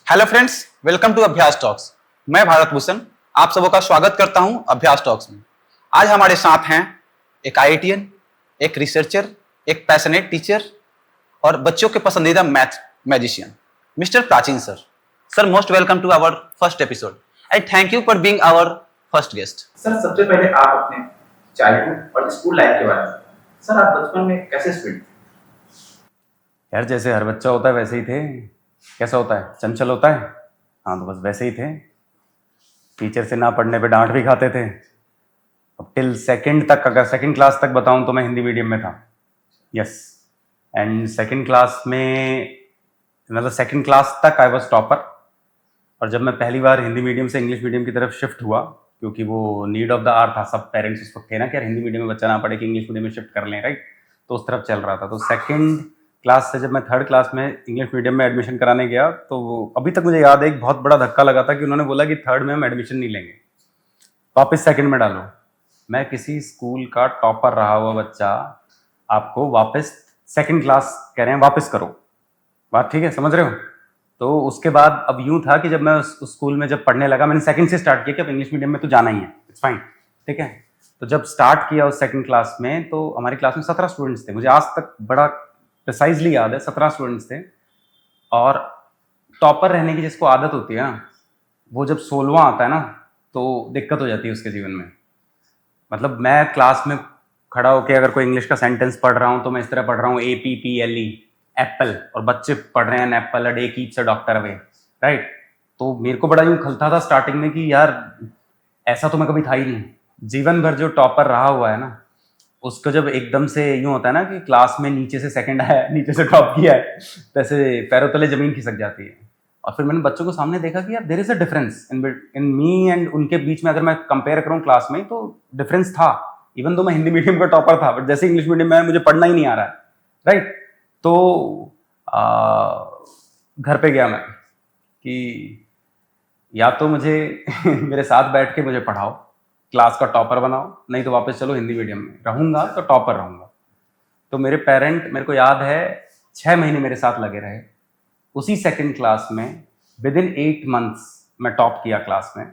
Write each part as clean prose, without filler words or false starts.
Hello friends, welcome to अभ्यास talks. मैं भारत भूषण आप सबों का स्वागत करता हूं अभ्यास टॉक्स में। आज हमारे साथ हैं एक आईआईटीएन, एक रिसर्चर, एक पैशनेट टीचर और बच्चों के पसंदीदा math magician mister Prachin sir. Sir, most welcome to our first episode and thank you for being our first guest. Sir, सबसे पहले आप अपने चाइल्डहुड और स्कूल लाइफ के बारे में, सर आप बचपन में कैसे स्टूडेंट थे? यार, जैसे हर बच्चा होता है वैसे ही थे। कैसा होता है? चंचल होता है। हाँ, तो बस वैसे ही थे। टीचर से ना पढ़ने पे डांट भी खाते थे। अब टिल सेकंड तक, अगर सेकंड क्लास तक बताऊं तो मैं हिंदी मीडियम में था। यस। एंड सेकंड क्लास में, मतलब सेकंड क्लास तक आई वाज टॉपर। और जब मैं पहली बार हिंदी मीडियम से इंग्लिश मीडियम की तरफ शिफ्ट हुआ, क्योंकि वो नीड ऑफ द आवर था, सब पेरेंट्स उस वक्त थे ना कि यार हिंदी मीडियम में बच्चा ना पढ़े कि इंग्लिश मीडियम में शिफ्ट कर लें, राइट। तो उस तरफ चल रहा था। तो सेकंड क्लास से जब मैं थर्ड क्लास में इंग्लिश मीडियम में एडमिशन कराने गया, तो अभी तक मुझे याद है एक बहुत बड़ा धक्का लगा था कि उन्होंने बोला कि थर्ड में हम एडमिशन नहीं लेंगे, वापस सेकंड में डालो। मैं किसी स्कूल का टॉपर रहा हुआ बच्चा, आपको वापस सेकंड क्लास कह रहे हैं वापस करो। बात ठीक है, समझ रहे हो? तो उसके बाद अब यूं था कि जब मैं उस स्कूल में जब पढ़ने लगा, मैंने सेकंड से स्टार्ट किया कि अब इंग्लिश मीडियम में तो जाना ही है, इट्स फाइन, ठीक है। तो जब स्टार्ट किया उस सेकंड क्लास में, तो हमारी क्लास में 17 स्टूडेंट्स थे। मुझे आज तक बड़ा प्रिसाइजली याद है, 17 स्टूडेंट्स थे। और टॉपर रहने की जिसको आदत होती है ना, वो जब 16वां आता है ना, तो दिक्कत हो जाती है उसके जीवन में। मतलब मैं क्लास में खड़ा होकर अगर कोई इंग्लिश का सेंटेंस पढ़ रहा हूँ तो मैं इस तरह पढ़ रहा हूँ, APPLE, एप्पल, और बच्चे पढ़ रहे हैं Apple a day keeps a doctor away, right. तो मेरे को बड़ा यूं खलता था स्टार्टिंग में कि यार ऐसा तो मैं कभी था ही नहीं। जीवन भर जो टॉपर रहा हुआ है ना, उसको जब एकदम से यूं होता है ना कि क्लास में नीचे से सेकंड आया, नीचे से टॉप किया है, वैसे पैरों तले जमीन खिसक जाती है। और फिर मैंने बच्चों को सामने देखा कि यार there is a difference in me and उनके बीच में। अगर मैं कंपेयर करूं क्लास में तो डिफरेंस था। इवन तो मैं हिंदी मीडियम का टॉपर था, बट जैसे इंग्लिश मीडियम में मुझे पढ़ना ही नहीं आ रहा है, राइट। तो घर पे गया मैं कि या तो मुझे मेरे साथ बैठ के मुझे पढ़ाओ, क्लास का टॉपर बनाओ, नहीं तो वापस चलो हिंदी मीडियम में। रहूंगा तो टॉपर रहूंगा। तो मेरे पेरेंट, मेरे को याद है, 6 महीने मेरे साथ लगे रहे। उसी सेकंड क्लास में विद इन 8 मंथ्स मैं टॉप किया क्लास में।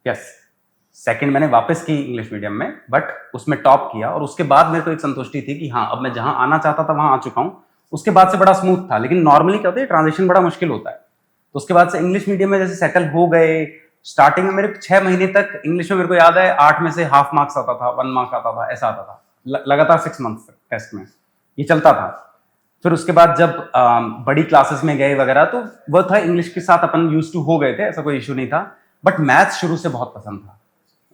यस, सेकंड मैंने वापस की इंग्लिश मीडियम में, बट उसमें टॉप किया। और उसके बाद मेरे को एक संतुष्टि थी कि हाँ, अब मैं जहां आना चाहता था वहां आ चुका हूँ। उसके बाद से बड़ा स्मूथ था। लेकिन नॉर्मली क्या होता है, ट्रांजिशन बड़ा मुश्किल होता है। तो उसके बाद से इंग्लिश मीडियम में जैसे सेटल हो गए, स्टार्टिंग में मेरे 6 महीने तक इंग्लिश में मेरे को याद है 8 में से हाफ मार्क्स आता था, 1 मार्क्स आता था, ऐसा आता था लगातार 6 मंथ्स तक टेस्ट में ये चलता था। फिर उसके बाद जब बड़ी क्लासेस में गए वगैरह, तो वो था इंग्लिश के साथ अपन यूज टू हो गए थे, ऐसा कोई इशू नहीं था। बट मैथ्स शुरू से बहुत पसंद था।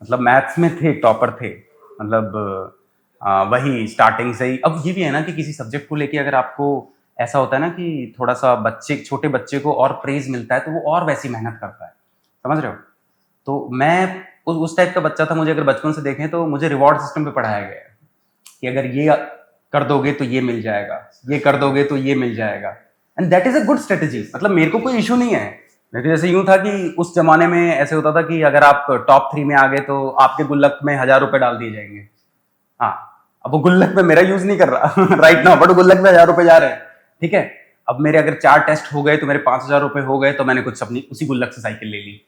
मतलब मैथ्स में थे, टॉपर थे। मतलब वही स्टार्टिंग से ही। अब ये भी है ना कि किसी सब्जेक्ट को लेके अगर आपको ऐसा होता है ना कि थोड़ा सा बच्चे, छोटे बच्चे को और प्रेज मिलता है, तो वो और वैसी मेहनत करता है, समझ रहे हो? तो मैं उस टाइप का बच्चा था। मुझे अगर बचपन से देखें तो मुझे रिवॉर्ड सिस्टम पे पढ़ाया गया है कि अगर ये कर दोगे तो ये मिल जाएगा, ये कर दोगे तो ये मिल जाएगा। And that is a good strategy. मतलब मेरे को कोई इशू नहीं है। लेकिन जैसे यूं था कि उस जमाने में ऐसे होता था कि अगर आप टॉप 3 में आ गए तो आपके गुल्लक में 1000 रुपए डाल दिए जाएंगे। हाँ, अब वो गुल्लक में मेरा यूज नहीं कर रहा राइट नाउ, बट गुल्लक में 1000 रुपए जा रहे हैं, ठीक है। अब मेरे अगर 4 टेस्ट हो गए तो मेरे 5000 रुपए हो गए, तो मैंने कुछ अपनी उसी गुल्लक से साइकिल ले ली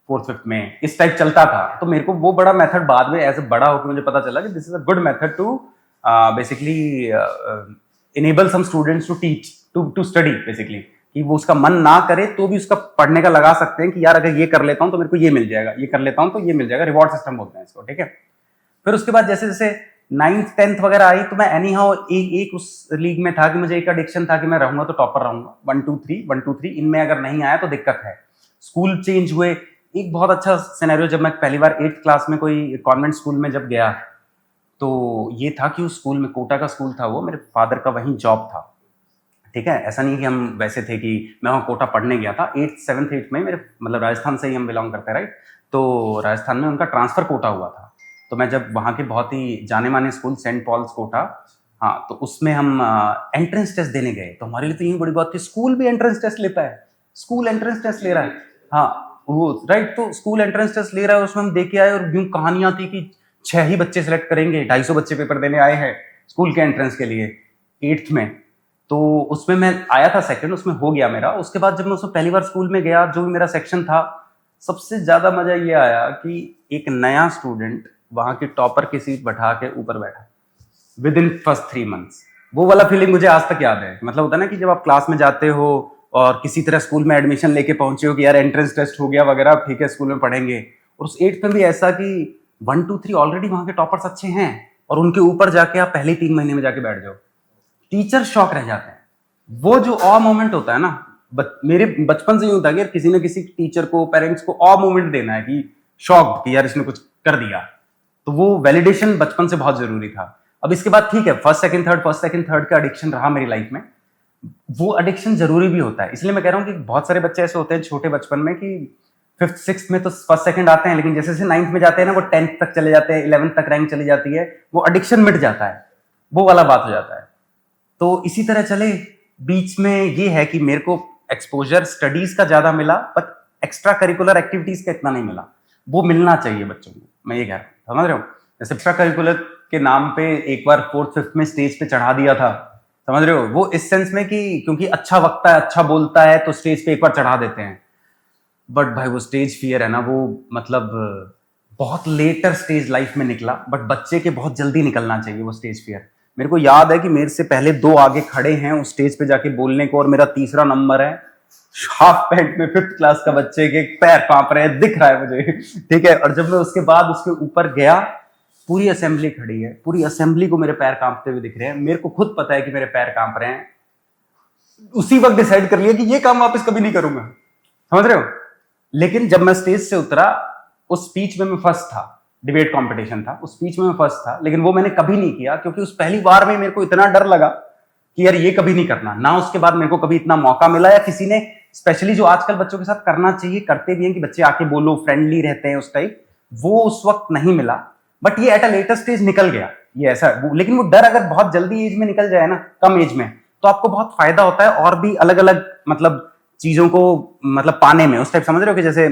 4th 5th में। इस टाइप चलता था। तो मेरे को वो बड़ा मेथड बाद में ऐसे बड़ा होकर मुझे पता चला कि this is a good method to basically enable some students to teach, to study basically. कि वो उसका मन ना करे तो भी उसका पढ़ने का लगा सकते हैं कि यार अगर ये कर लेता हूं तो मेरे को ये मिल जाएगा, ये कर लेता हूं तो ये मिल जाएगा। रिवॉर्ड सिस्टम बोलते हैं इसको, ठीक है। फिर उसके बाद जैसे जैसे 9th 10th वगैरह आई, तो मैं एनी हाउ एक उस लीग में था कि मुझे एक एडिक्शन था कि मैं रहूंगा तो टॉपर रहूंगा। 1 2 3 1 2 3 इनमें अगर नहीं आया तो दिक्कत है। स्कूल चेंज हुए। एक बहुत अच्छा सिनेरियो, जब मैं पहली बार 8th क्लास में कोई कॉन्वेंट स्कूल में जब गया, तो ये था कि उस स्कूल में, कोटा का स्कूल था वो, मेरे फादर का वहीं जॉब था, ठीक है। ऐसा नहीं कि हम वैसे थे कि मैं वहाँ कोटा पढ़ने गया था। 8th 7th 8th में मेरे, मतलब राजस्थान से ही हम बिलोंग करते हैं, राइट। तो राजस्थान में उनका ट्रांसफर कोटा हुआ था। तो मैं जब वहाँ के बहुत ही जाने माने स्कूल सेंट पॉल्स कोटा, हाँ, तो उसमें हम एंट्रेंस टेस्ट देने गए। तो हमारे लिए तो यही बड़ी बात थी, स्कूल भी एंट्रेंस टेस्ट लेता है, स्कूल एंट्रेंस टेस्ट ले रहा है। हाँ, वो राइट। तो स्कूल एंट्रेंस टेस्ट ले रहा है, उसमें हम दे के आए, और यूं कहानियां थी कि 6 ही बच्चे सेलेक्ट करेंगे, 250 बच्चे पेपर देने आए हैं स्कूल के एंट्रेंस के लिए 8th में। तो उसमें मैं आया था सेकंड, उसमें हो गया मेरा। उसके बाद जब मैं उसमें पहली बार स्कूल में गया, जो भी मेरा सेक्शन था, सबसे ज़्यादा मज़ा ये आया कि एक नया स्टूडेंट वहाँ की टॉपर की सीट बैठा के ऊपर बैठा विद इन फर्स्ट 3 मंथ्स। वो वाला फीलिंग मुझे आज तक याद है। मतलब होता है ना कि जब आप क्लास में जाते हो और किसी तरह स्कूल में एडमिशन लेके पहुंचे हो कि यार एंट्रेंस टेस्ट हो गया वगैरह, ठीक है स्कूल में पढ़ेंगे, और उस 8th में भी ऐसा कि 1 2 3 ऑलरेडी वहाँ के टॉपर्स अच्छे हैं और उनके ऊपर जाके आप पहले 3 महीने में जाके बैठ जाओ, टीचर शॉक रह जाते हैं। वो जो ऑ मोमेंट होता है ना, मेरे बचपन से यूं था कि यार किसी ना किसी टीचर को, पेरेंट्स को ऑ मोमेंट देना है कि शॉक कि यार इसने कुछ कर दिया। तो वो वैलिडेशन बचपन से बहुत जरूरी था। अब इसके बाद ठीक है, फर्स्ट सेकंड थर्ड का एडिक्शन रहा मेरी लाइफ में। वो एडिक्शन जरूरी भी होता है, इसलिए मैं कह रहा हूँ कि बहुत सारे बच्चे ऐसे होते हैं छोटे बचपन में कि 5th 6th में तो फर्स्ट सेकंड आते हैं, लेकिन जैसे जैसे 9th में जाते हैं ना, वो 10th तक चले जाते हैं, 11th तक रैंक चली जाती है, वो एडिक्शन मिट जाता है, वो वाला बात हो जाता है। तो इसी तरह चले, बीच में ये है कि मेरे को एक्सपोजर स्टडीज का ज्यादा मिला, बट एक्स्ट्रा करिकुलर एक्टिविटीज का इतना नहीं मिला। वो मिलना चाहिए बच्चों को, मैं ये कह रहा हूँ, समझ रहे हो। जैसे एक्स्ट्रा करिकुलर के नाम पे एक बार 4th 5th में स्टेज पे चढ़ा दिया था, समझ रहे हो, वो इस सेंस में कि क्योंकि अच्छा वक्ता है, अच्छा बोलता है, तो स्टेज पे एक बार चढ़ा देते हैं। बट भाई वो स्टेज फियर है ना, वो मतलब बहुत लेटर स्टेज लाइफ में निकला, बट बच्चे के बहुत जल्दी निकलना चाहिए वो स्टेज फियर। मेरे को याद है कि मेरे से पहले 2 आगे खड़े हैं उस स्टेज पे जाके बोलने को, और मेरा तीसरा नंबर है, हाफ पैंट में 5th क्लास का बच्चे के पैर कांप रहे हैं, दिख रहा है मुझे, ठीक है। और जब मैं उसके बाद उसके ऊपर गया, पूरी असेंबली खड़ी है, पूरी असेंबली को मेरे पैर कांपते हुए दिख रहे हैं, मेरे को खुद पता है कि मेरे पैर कांप रहे हैं। उसी वक्त डिसाइड कर लिया कि ये काम वापस कभी नहीं करूंगा, समझ रहे हो। लेकिन जब मैं स्टेज से उतरा, उस स्पीच में मैं फर्स्ट था, डिबेट कंपटीशन था, उस स्पीच में मैं फर्स्ट था, लेकिन वो मैंने कभी नहीं किया, क्योंकि उस पहली बार में मेरे को इतना डर लगा कि यार ये कभी नहीं करना। ना उसके बाद मेरे को कभी इतना मौका मिला, या किसी ने स्पेशली जो आजकल बच्चों के साथ करना चाहिए, करते भी हैं कि बच्चे आके बोलो, फ्रेंडली रहते हैं उस टाइप, वो उस वक्त नहीं मिला। बट ये एट अ लेटर स्टेज निकल गया, ये ऐसा। लेकिन वो डर अगर बहुत जल्दी एज में निकल जाए ना, कम एज में, तो आपको बहुत फायदा होता है, और भी अलग अलग मतलब चीजों को मतलब पाने में उस टाइप, समझ रहे हो। कि जैसे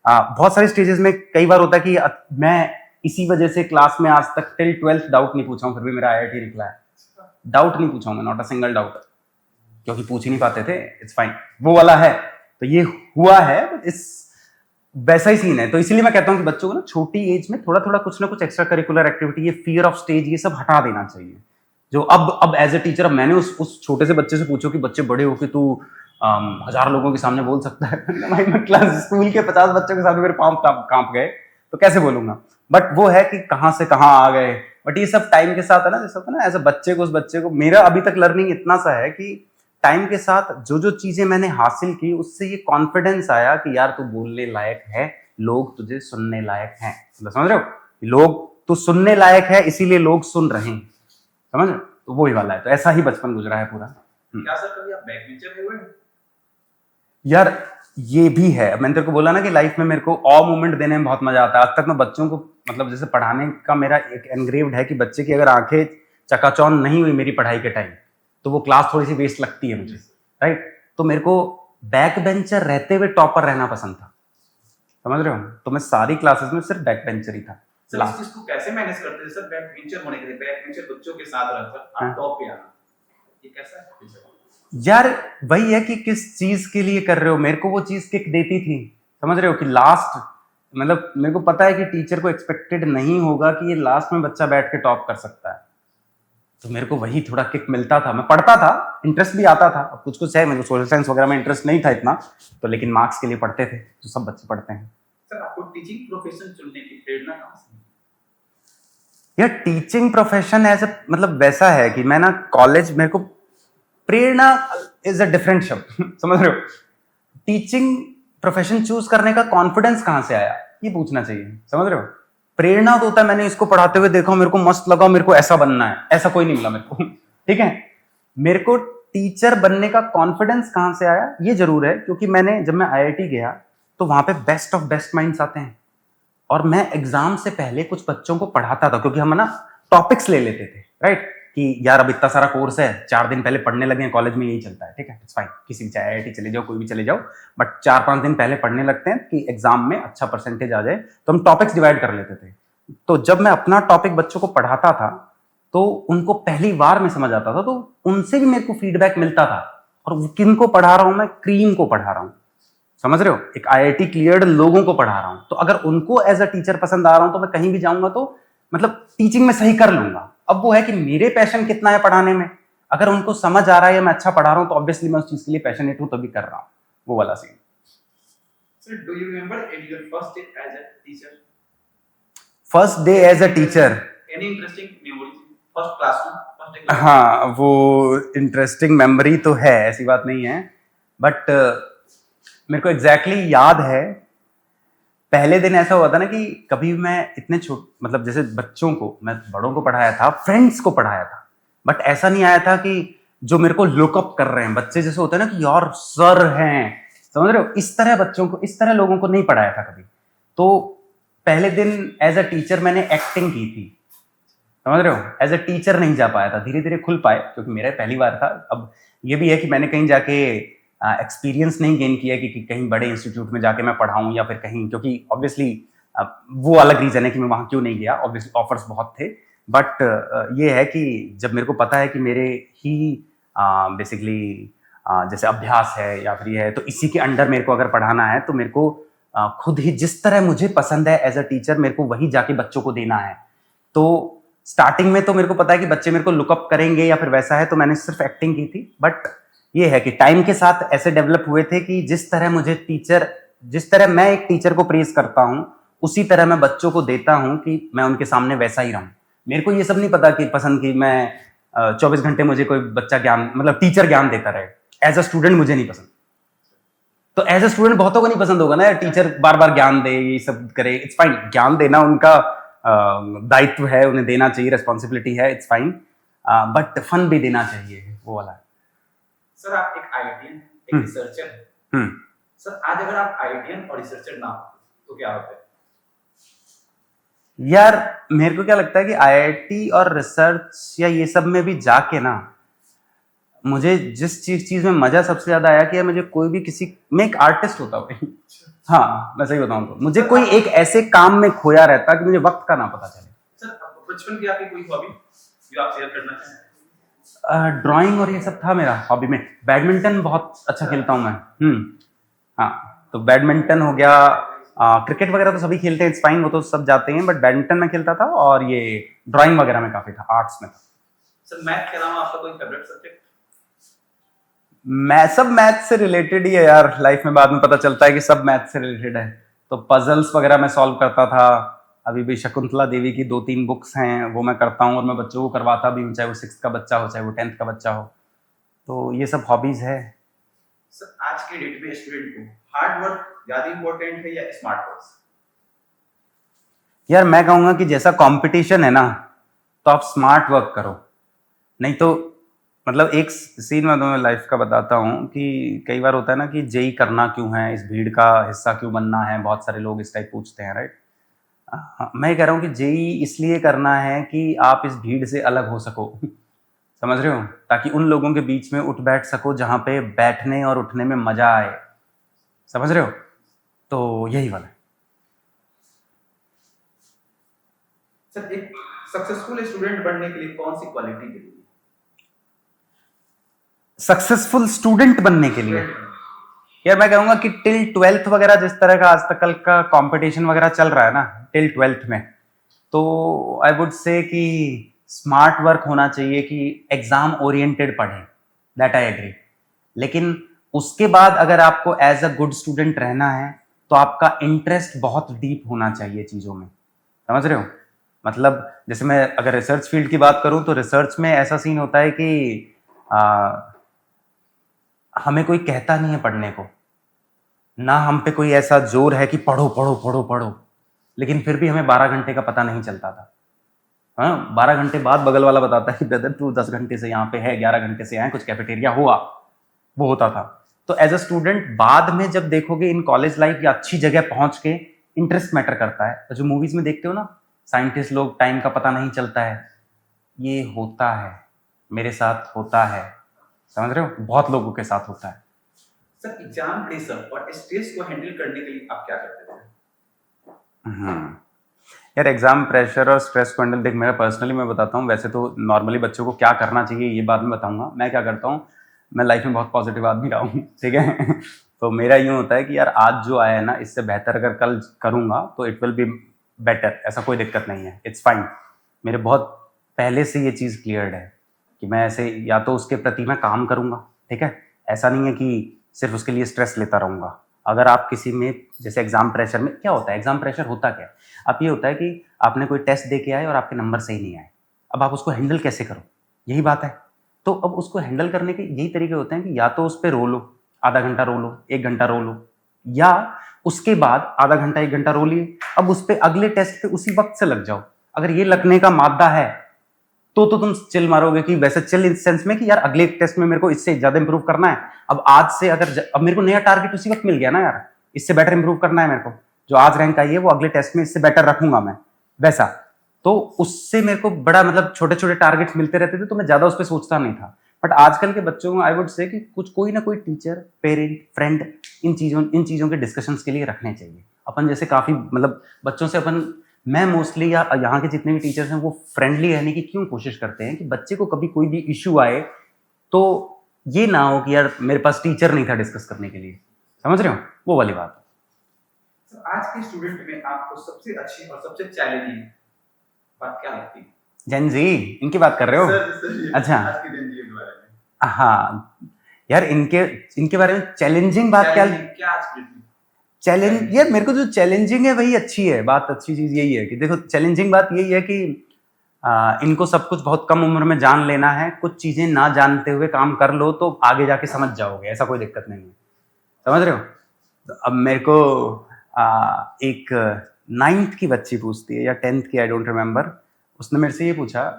बहुत सारे स्टेजेस में कई बार होता है कि मैं इसी वजह से क्लास में आज तक टिल 12th डाउट नहीं पूछा हूँ, फिर भी मेरा IIT निकला है। डाउट नहीं पूछा हूँ मैं, नॉट अ सिंगल डाउट, क्योंकि पूछ ही नहीं पाते थे, इट्स फाइन, वो वाला है। तो ये हुआ है, इस वैसा ही सीन है। तो इसीलिए मैं कहता हूँ कि बच्चों को ना छोटी एज में थोड़ा थोड़ा कुछ ना कुछ एक्स्ट्रा करिकुलर एक्टिविटी, ये फियर ऑफ स्टेज, ये सब हटा देना चाहिए। जो अब एज ए टीचर, अब मैंने उस छोटे से बच्चे से पूछो कि बच्चे बड़े हो कि तू 1000 लोगों के सामने बोल सकता है, भाई मैं क्लास स्कूल के 50 बच्चों के सामने मेरे पाँव कांप गए, तो कैसे बोलूंगा। बट वो है कि कहाँ से कहाँ आ गए। बट ये सब टाइम के साथ है ना, जैसे होता है ना, एज ए बच्चे को, उस बच्चे को, मेरा अभी तक लर्निंग इतना सा है कि टाइम के साथ जो जो चीजें मैंने हासिल की, उससे ये कॉन्फिडेंस आया कि यार तू बोलने लायक है, लोग तुझे सुनने लायक हैं। समझ रहे हो, लोग, तू सुनने लायक है, इसीलिए लोग सुन रहे हैं, समझ रहे हो। तो वही वाला है। तो ऐसा ही बचपन गुजरा है पूरा। क्या सर कभी आप बैक बेंचर हुए? यार ये भी है, मैंने तेरे को बोला ना कि लाइफ में मेरे को ऑ मोमेंट देने में बहुत मजा आता है। आज तक मैं बच्चों को मतलब जैसे पढ़ाने का मेरा एक एनग्रेव्ड है कि बच्चे की अगर आंखें चकाचौंध नहीं हुई मेरी पढ़ाई के टाइम, तो वो क्लास थोड़ी सी वेस्ट लगती है मुझे, राइट। तो मेरे को बैक बेंचर रहते हुए टॉपर रहना पसंद था, समझ रहे हो। तो मैं सारी क्लासेस में सिर्फ बैक बेंचर ही था। सर इस चीज को कैसे मैनेज करते थे सर, बैक बेंचर होने के लिए, बैक बेंचर बच्चों के साथ रहकर आप टॉप पे आना, ये कैसा है? यार वही है कि किस चीज के लिए कर रहे हो। मेरे को वो चीज किक देती थी, समझ रहे हो, कि लास्ट, मतलब मेरे को पता है कि टीचर को एक्सपेक्टेड नहीं होगा कि ये लास्ट में बच्चा बैठ के टॉप कर सकता है, तो मेरे को वही थोड़ा किक मिलता था। मैं पढ़ता था, इंटरेस्ट भी आता था, अब कुछ कुछ है, मेरे को सोशल साइंस वगैरह में इंटरेस्ट नहीं था इतना, तो लेकिन मार्क्स के लिए पढ़ते थे, जो सब बच्चे पढ़ते हैं। सर आपको टीचिंग प्रोफेशन चुनने की प्रेरणा कहाँ से? यार टीचिंग प्रोफेशन ऐसे मतलब वैसा है कि मैं ना कॉलेज, मेरे को प्रेरणा इज अ डिफरेंट शब्द समझ रहे हो। टीचिंग प्रोफेशन चूज करने का कॉन्फिडेंस कहां से आया, ये पूछना चाहिए, समझ रहे हो। प्रेरणा तो होता है मैंने इसको पढ़ाते हुए देखा, मेरे को मस्त लगा, मेरे को ऐसा बनना है, ऐसा कोई नहीं मिला मेरे को ठीक है। मेरे को टीचर बनने का कॉन्फिडेंस कहां से आया, ये जरूर है, क्योंकि मैंने जब मैं IIT गया तो वहां पे बेस्ट ऑफ बेस्ट माइंड्स आते हैं, और मैं एग्जाम से पहले कुछ बच्चों को पढ़ाता था, क्योंकि हम ना टॉपिक्स ले लेते थे, राइट, कि यार अब इतना सारा कोर्स है, 4 दिन पहले पढ़ने लगे हैं, कॉलेज में यही चलता है, ठीक है, इट्स फाइन, किसी भी चाहे IIT चले जाओ, कोई भी चले जाओ, बट 4-5 दिन पहले पढ़ने लगते हैं कि एग्जाम में अच्छा परसेंटेज आ जाए, तो हम टॉपिक्स डिवाइड कर लेते थे। तो जब मैं अपना टॉपिक बच्चों को पढ़ाता था, तो उनको पहली बार में समझ आता था, तो उनसे भी मेरे को फीडबैक मिलता था। और वो किन को पढ़ा रहा हूं मैं? क्रीम को पढ़ा रहा हूं, समझ रहे हो? एक आईआईटी क्लियर्ड लोगों को पढ़ा रहा हूं। तो अगर उनको एज अ टीचर पसंद आ रहा हूं तो मैं कहीं भी जाऊंगा तो मतलब टीचिंग में सही कर लूंगा। अब वो है कि मेरे पैशन कितना है पढ़ाने में। अगर उनको समझ आ रहा है या मैं अच्छा पढ़ा रहा हूं तो ऑब्वियसली मैं उस चीज के लिए पैशनेट हूं, तभी कर रहा हूं। वो वाला scene. Sir, do you remember at your first day as a teacher? First day as a teacher, Any interesting memories? First classroom, first day classroom. हाँ वो इंटरेस्टिंग मेमोरी तो है, ऐसी बात नहीं है, बट मेरे को एग्जैक्टली याद है। पहले दिन ऐसा हुआ था ना कि कभी मैं इतने मतलब जैसे बच्चों को मैं बड़ों को पढ़ाया था, फ्रेंड्स को पढ़ाया था, बट ऐसा नहीं आया था कि जो मेरे को लुकअप कर रहे हैं बच्चे, जैसे होता है ना कि यार सर हैं, समझ रहे हो? इस तरह बच्चों को, इस तरह लोगों को नहीं पढ़ाया था कभी। तो पहले दिन एज अ टीचर मैंने एक्टिंग की थी, समझ रहे हो? एज अ टीचर नहीं जा पाया था, धीरे धीरे खुल पाए क्योंकि मेरा पहली बार था। अब ये भी है कि मैंने कहीं जाके एक्सपीरियंस नहीं गेन किया कि कहीं बड़े इंस्टीट्यूट में जाके मैं पढ़ाऊं या फिर कहीं, क्योंकि ऑब्वियसली वो अलग रीजन है कि मैं वहां क्यों नहीं गया। ऑब्वियसली ऑफर्स बहुत थे, बट ये है कि जब मेरे को पता है कि मेरे ही बेसिकली जैसे अभ्यास है या फिर ये है, तो इसी के अंडर मेरे को अगर पढ़ाना है तो मेरे को खुद ही जिस तरह मुझे पसंद है एज अ टीचर, मेरे को वही जाके बच्चों को देना है। तो स्टार्टिंग में तो मेरे को पता है कि बच्चे मेरे को लुकअप करेंगे या फिर वैसा है, तो मैंने सिर्फ एक्टिंग की थी। बट ये है कि टाइम के साथ ऐसे डेवलप हुए थे कि जिस तरह मैं एक टीचर को प्रेज करता हूं, उसी तरह मैं बच्चों को देता हूं कि मैं उनके सामने वैसा ही रहूं। मेरे को ये सब नहीं पता कि पसंद की मैं 24 घंटे मुझे कोई बच्चा ज्ञान, मतलब टीचर ज्ञान देता रहे। एज अ स्टूडेंट मुझे नहीं पसंद। तो एज अ स्टूडेंट बहुतों को नहीं पसंद होगा ना, टीचर बार बार ज्ञान दे, ये सब करे। इट्स फाइन, ज्ञान देना उनका दायित्व है, उन्हें देना चाहिए, रिस्पॉन्सिबिलिटी है, इट्स फाइन, बट फन भी देना चाहिए, वो वाला। सर आप एक आईआईटीएन, एक रिसर्चर हैं। सर आज अगर आप आईआईटीएन और रिसर्चर ना हो तो क्या होता है? यार मेरे को क्या लगता है कि आईआईटी और रिसर्च या ये सब में भी जाके ना, मुझे जिस चीज में मजा सबसे ज्यादा आया कि मुझे कोई भी मैं एक आर्टिस्ट होता हूँ। हाँ मैं सही बताऊं तो मुझे कोई एक ऐसे काम में खोया रहता कि मुझे वक्त का ना पता चले। सर बचपन की आपकी कोई हॉबी जो आप शेयर करना चाहें? ड्राइंग और ये सब था मेरा हॉबी में। बैडमिंटन बहुत अच्छा खेलता हूँ मैं। हाँ, तो बैडमिंटन हो गया, क्रिकेट वगैरह तो सभी खेलते हैं, इट्स फाइन, वो तो सब जाते हैं, बट बैडमिंटन में खेलता था और ये ड्राइंग वगैरह में काफी था, आर्ट्स में था। सर मैथ के अलावा आपका कोई फेवरेट सब्जेक्ट? मैं सब मैथ से रिलेटेड ही है यार, लाइफ में बाद में पता चलता है कि सब मैथ से रिलेटेड है। तो पजल्स वगैरह मैं सॉल्व करता था। अभी भी शकुंतला देवी की 2-3 बुक्स हैं, वो मैं करता हूँ और मैं बच्चों को करवाता भी हूँ, चाहे वो 6th का बच्चा हो चाहे वो 10th का बच्चा हो। तो ये सब हॉबीज है। सर आज के डेट में स्टूडेंट को हार्ड वर्क ज्यादा इंपॉर्टेंट है या स्मार्ट वर्क? यार मैं कहूंगा कि जैसा कंपटीशन है ना, तो आप स्मार्ट वर्क करो, नहीं तो मतलब एक सीन मैं तुम्हें लाइफ का बताता हूँ कि कई बार होता है ना कि जेई करना क्यों है, इस भीड़ का हिस्सा क्यों बनना है, बहुत सारे लोग इस टाइप पूछते हैं, राइट? मैं कह रहा हूँ कि जेई इसलिए करना है कि आप इस भीड़ से अलग हो सको, समझ रहे हो, ताकि उन लोगों के बीच में उठ बैठ सको जहां पे बैठने और उठने में मजा आए, समझ रहे हो? तो यही वाला है। सर एक सक्सेसफुल स्टूडेंट बनने के लिए कौन सी क्वालिटी जरूरी है? सक्सेसफुल स्टूडेंट बनने के लिए यार मैं कहूंगा कि टिल 12th वगैरह जिस तरह का आज तक कल का कंपटीशन वगैरह चल रहा है ना, टिल 12th में, तो आई वुड से कि स्मार्ट वर्क होना चाहिए, कि एग्जाम ओरिएंटेड पढ़ें, दैट आई एग्री। लेकिन उसके बाद अगर आपको एज अ गुड स्टूडेंट रहना है तो आपका इंटरेस्ट बहुत डीप होना चाहिए चीज़ों में, समझ रहे हो? मतलब जैसे मैं अगर रिसर्च फील्ड की बात करूं तो रिसर्च में ऐसा सीन होता है कि हमें कोई कहता नहीं है पढ़ने को, ना हम पे कोई ऐसा जोर है कि पढ़ो पढ़ो पढ़ो पढ़ो, लेकिन फिर भी हमें 12 घंटे का पता नहीं चलता था। हाँ, 12 घंटे बाद बगल वाला बताता है कि ब्रदर तू 10 घंटे से यहाँ पे है, 11 घंटे से यहाँ कुछ कैफेटेरिया हुआ, वो होता था। तो एज अ स्टूडेंट बाद में जब देखोगे इन कॉलेज लाइफ या अच्छी जगह पहुंच के, इंटरेस्ट मैटर करता है। तो जो मूवीज में देखते हो ना, साइंटिस्ट लोग, टाइम का पता नहीं चलता है, ये होता है, मेरे साथ होता है, समझ रहे हो? बहुत लोगों के साथ होता है। सर एग्जाम प्रेशर और स्ट्रेस को हैंडल करने के लिए आप क्या करते थे? यार एग्जाम प्रेशर और स्ट्रेस को हैंडल, देख मेरा पर्सनली मैं बताता हूँ, वैसे तो नॉर्मली बच्चों को क्या करना चाहिए ये बाद में बताऊंगा। मैं क्या करता हूँ, मैं लाइफ में बहुत पॉजिटिव आदमी रहा हूँ, ठीक है। तो मेरा यूँ होता है कि यार आज जो आया है ना, इससे बेहतर अगर कल करूँगा तो इट विल बी बेटर, ऐसा कोई दिक्कत नहीं है, इट्स फाइन। मेरे बहुत पहले से ये चीज़ क्लियर्ड है कि मैं ऐसे या तो उसके प्रति मैं काम करूँगा, ठीक है, ऐसा नहीं है कि सिर्फ उसके लिए स्ट्रेस लेता रहूँगा। अगर आप किसी में, जैसे एग्जाम प्रेशर में क्या होता है, एग्जाम प्रेशर होता क्या है, अब ये होता है कि आपने कोई टेस्ट दे के आए और आपके नंबर सही नहीं आए, अब आप उसको हैंडल कैसे करो, यही बात है। तो अब उसको हैंडल करने के यही तरीके होते हैं कि या तो उस पर रो लो, आधा घंटा रो लो, 1 घंटा रो लो, या उसके बाद आधा घंटा 1 घंटा रो लिए, अब उस पर अगले टेस्ट पे उसी वक्त से लग जाओ। अगर ये लगने का मादा है तो तुम चिल मारोगे, कि वैसे चिल इन सेंस में कि यार अगले टेस्ट में मेरे को इससे ज्यादा इंप्रूव करना है। अब आज से अब मेरे को नया टारगेट उसी वक्त मिल गया ना यार, इससे बेटर इंप्रूव करना है मेरे को, जो आज रैंक आई है वो अगले टेस्ट में इससे बेटर रखूंगा मैं, वैसा। तो उससे मेरे को बड़ा मतलब छोटे छोटे टारगेट्स मिलते रहते थे, तो मैं ज्यादा उस पर सोचता नहीं था। बट आजकल के बच्चों को आई वुड से कि कुछ कोई ना कोई टीचर, पेरेंट, फ्रेंड इन चीज़ों के डिस्कशंस के लिए रखने चाहिए। अपन जैसे काफ़ी मतलब बच्चों से अपन, मैं मोस्टली या यहाँ के जितने भी टीचर्स हैं वो फ्रेंडली रहने की क्यों कोशिश करते हैं कि बच्चे को कभी कोई भी इशू आए तो ये ना हो कि यार मेरे पास टीचर नहीं था डिस्कस करने के लिए, समझ रहे हो, वो वाली बात। सर आज के स्टूडेंट में आपको सबसे अच्छी और सबसे चैलेंजिंग बात क्या लगती है? जेन जी इनकी बात कर रहे हो? सर, अच्छा, आज के जेन जी के बारे में। हाँ यार, इनके बारे में चैलेंजिंग बात क्या आज की चैलेंज, यार मेरे को जो चैलेंजिंग है वही अच्छी है बात। अच्छी चीज़ यही है कि देखो, चैलेंजिंग बात यही है कि इनको सब कुछ बहुत कम उम्र में जान लेना है। कुछ चीज़ें ना जानते हुए काम कर लो तो आगे जाके समझ जाओगे, ऐसा कोई दिक्कत नहीं है, समझ रहे हो। तो अब मेरे को एक 9th की बच्ची पूछती है या 10th की, आई डोंट रिमेम्बर, उसने मेरे से ये पूछा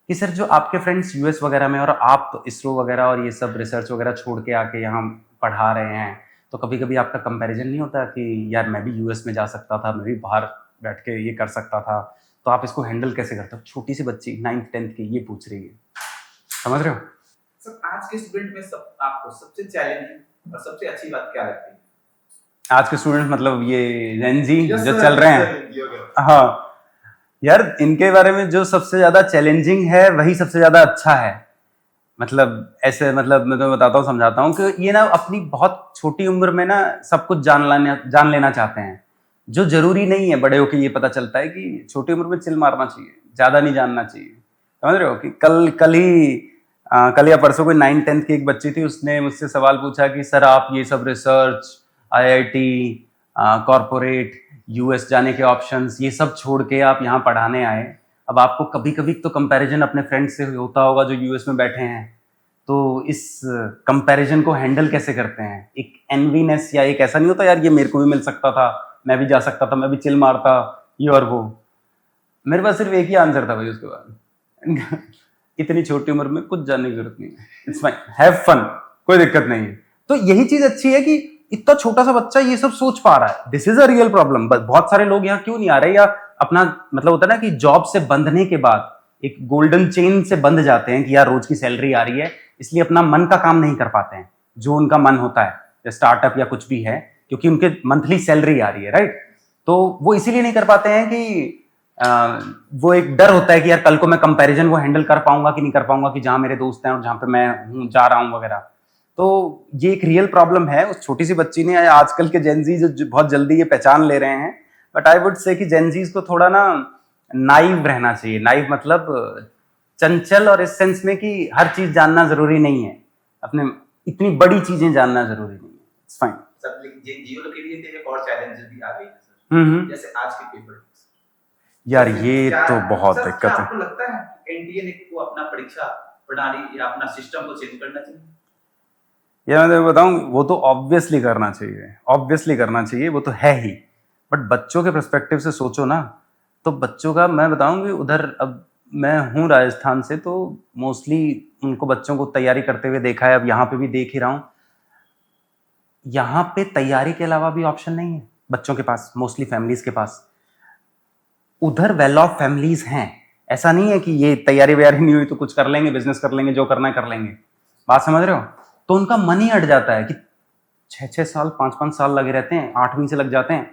कि सर जो आपके फ्रेंड्स यूएस वगैरह में और आप इसरो वगैरह और ये सब रिसर्च वगैरह छोड़ के आके यहाँ पढ़ा रहे हैं, तो कभी कभी आपका कंपैरिजन नहीं होता कि यार मैं भी यूएस में जा सकता था, मैं भी बाहर बैठ के ये कर सकता था, तो आप इसको हैंडल कैसे करते हो? छोटी सी बच्ची 9th 10th की ये पूछ रही है, समझ रहे हो। सर आज के स्टूडेंट में आपको सबसे चैलेंजिंग और सबसे अच्छी बात क्या लगती है? आज के स्टूडेंट मतलब ये जेन जी जो चल रहे हैं, हाँ यार, इनके बारे में जो सबसे ज्यादा चैलेंजिंग है वही सबसे ज्यादा अच्छा है। मतलब ऐसे, मतलब मैं तो बताता हूँ, समझाता हूँ कि ये ना अपनी बहुत छोटी उम्र में ना सब कुछ जान लेना चाहते हैं, जो जरूरी नहीं है। बड़े होके ये पता चलता है कि छोटी उम्र में चिल मारना चाहिए, ज्यादा नहीं जानना चाहिए, समझ रहे हो। कि कल या परसों कोई 9th 10th की एक बच्ची थी, उसने मुझसे सवाल पूछा कि सर आप ये सब रिसर्च, IIT, कॉरपोरेट, यूएस जाने के ऑप्शंस, ये सब छोड़ के आप यहाँ पढ़ाने आए। अब आपको कभी कभी तो कंपैरिजन अपने फ्रेंड्स से होता होगा जो यूएस में बैठे हैं, तो इस कंपैरिजन को हैंडल कैसे करते हैं? एक एनवीनेस या एक ऐसा नहीं होता यार ये मेरे को भी मिल सकता था, मैं भी जा सकता था, मैं भी चिल मारता, ये और वो। मेरे पास सिर्फ एक ही आंसर था भाई उसके बाद इतनी छोटी उम्र में कुछ जानने की जरूरत नहीं है, इट्स फाइन, हैव फन, कोई दिक्कत नहीं है। तो यही चीज अच्छी है कि इतना छोटा सा बच्चा ये सब सोच पा रहा है, this is a real problem. बहुत सारे लोग यहाँ क्यों नहीं आ रहे, या अपना मतलब होता है ना कि जॉब से बंधने के बाद एक गोल्डन चेन से बंध जाते हैं कि यार रोज की सैलरी आ रही है, इसलिए अपना मन का काम नहीं कर पाते हैं जो उनका मन होता है, स्टार्टअप या कुछ भी है, क्योंकि उनके मंथली सैलरी आ रही है, राइट। तो वो इसीलिए नहीं कर पाते हैं कि वो एक डर होता है कि यार कल को मैं कंपैरिजन वो हैंडल कर पाऊंगा कि नहीं कर पाऊंगा, कि जहां मेरे दोस्त हैं और जहां पे मैं हूँ जा रहा हूँ वगैरह। तो ये एक रियल प्रॉब्लम है उस छोटी सी बच्ची ने। आजकल के जेनजीज जो बहुत जल्दी ये पहचान ले रहे हैं, बट आई वुड से कि जेनजीज को थोड़ा ना नाइव रहना चाहिए। नाइव मतलब चंचल, और इस सेंस में कि हर चीज जानना जरूरी नहीं है, अपने इतनी बड़ी चीजें जानना जरूरी नहीं है, इट्स फाइन। सर लेकिन जियो लोग के लिए तो एक और चैलेंजेस भी आ गई है सर, जैसे आज के पेपर। यार ये तो बहुत दिक्कत है। आपको लगता है एनटीए को अपना परीक्षा प्रणाली या अपना सिस्टम को चेंज करना चाहिए? यार मैं बताऊं, वो तो ऑब्वियसली करना चाहिए, ऑब्वियसली करना चाहिए, वो तो है ही। बट बच्चों के पर्सपेक्टिव से सोचो ना, तो बच्चों का मैं बताऊं कि उधर, अब मैं हूँ राजस्थान से, तो मोस्टली उनको बच्चों को तैयारी करते हुए देखा है, अब यहाँ पे भी देख ही रहा हूँ। यहाँ पे तैयारी के अलावा भी ऑप्शन नहीं है बच्चों के पास, मोस्टली फैमिलीज के पास। उधर वेल ऑफ फैमिलीज हैं, ऐसा नहीं है कि ये तैयारी वैयारी नहीं हुई तो कुछ कर लेंगे, बिजनेस कर लेंगे, जो करना है कर लेंगे, बात समझ रहे हो। तो उनका मन ही अट जाता है कि 6-6 साल 5-5 साल लगे रहते हैं, 8वीं से लग जाते हैं,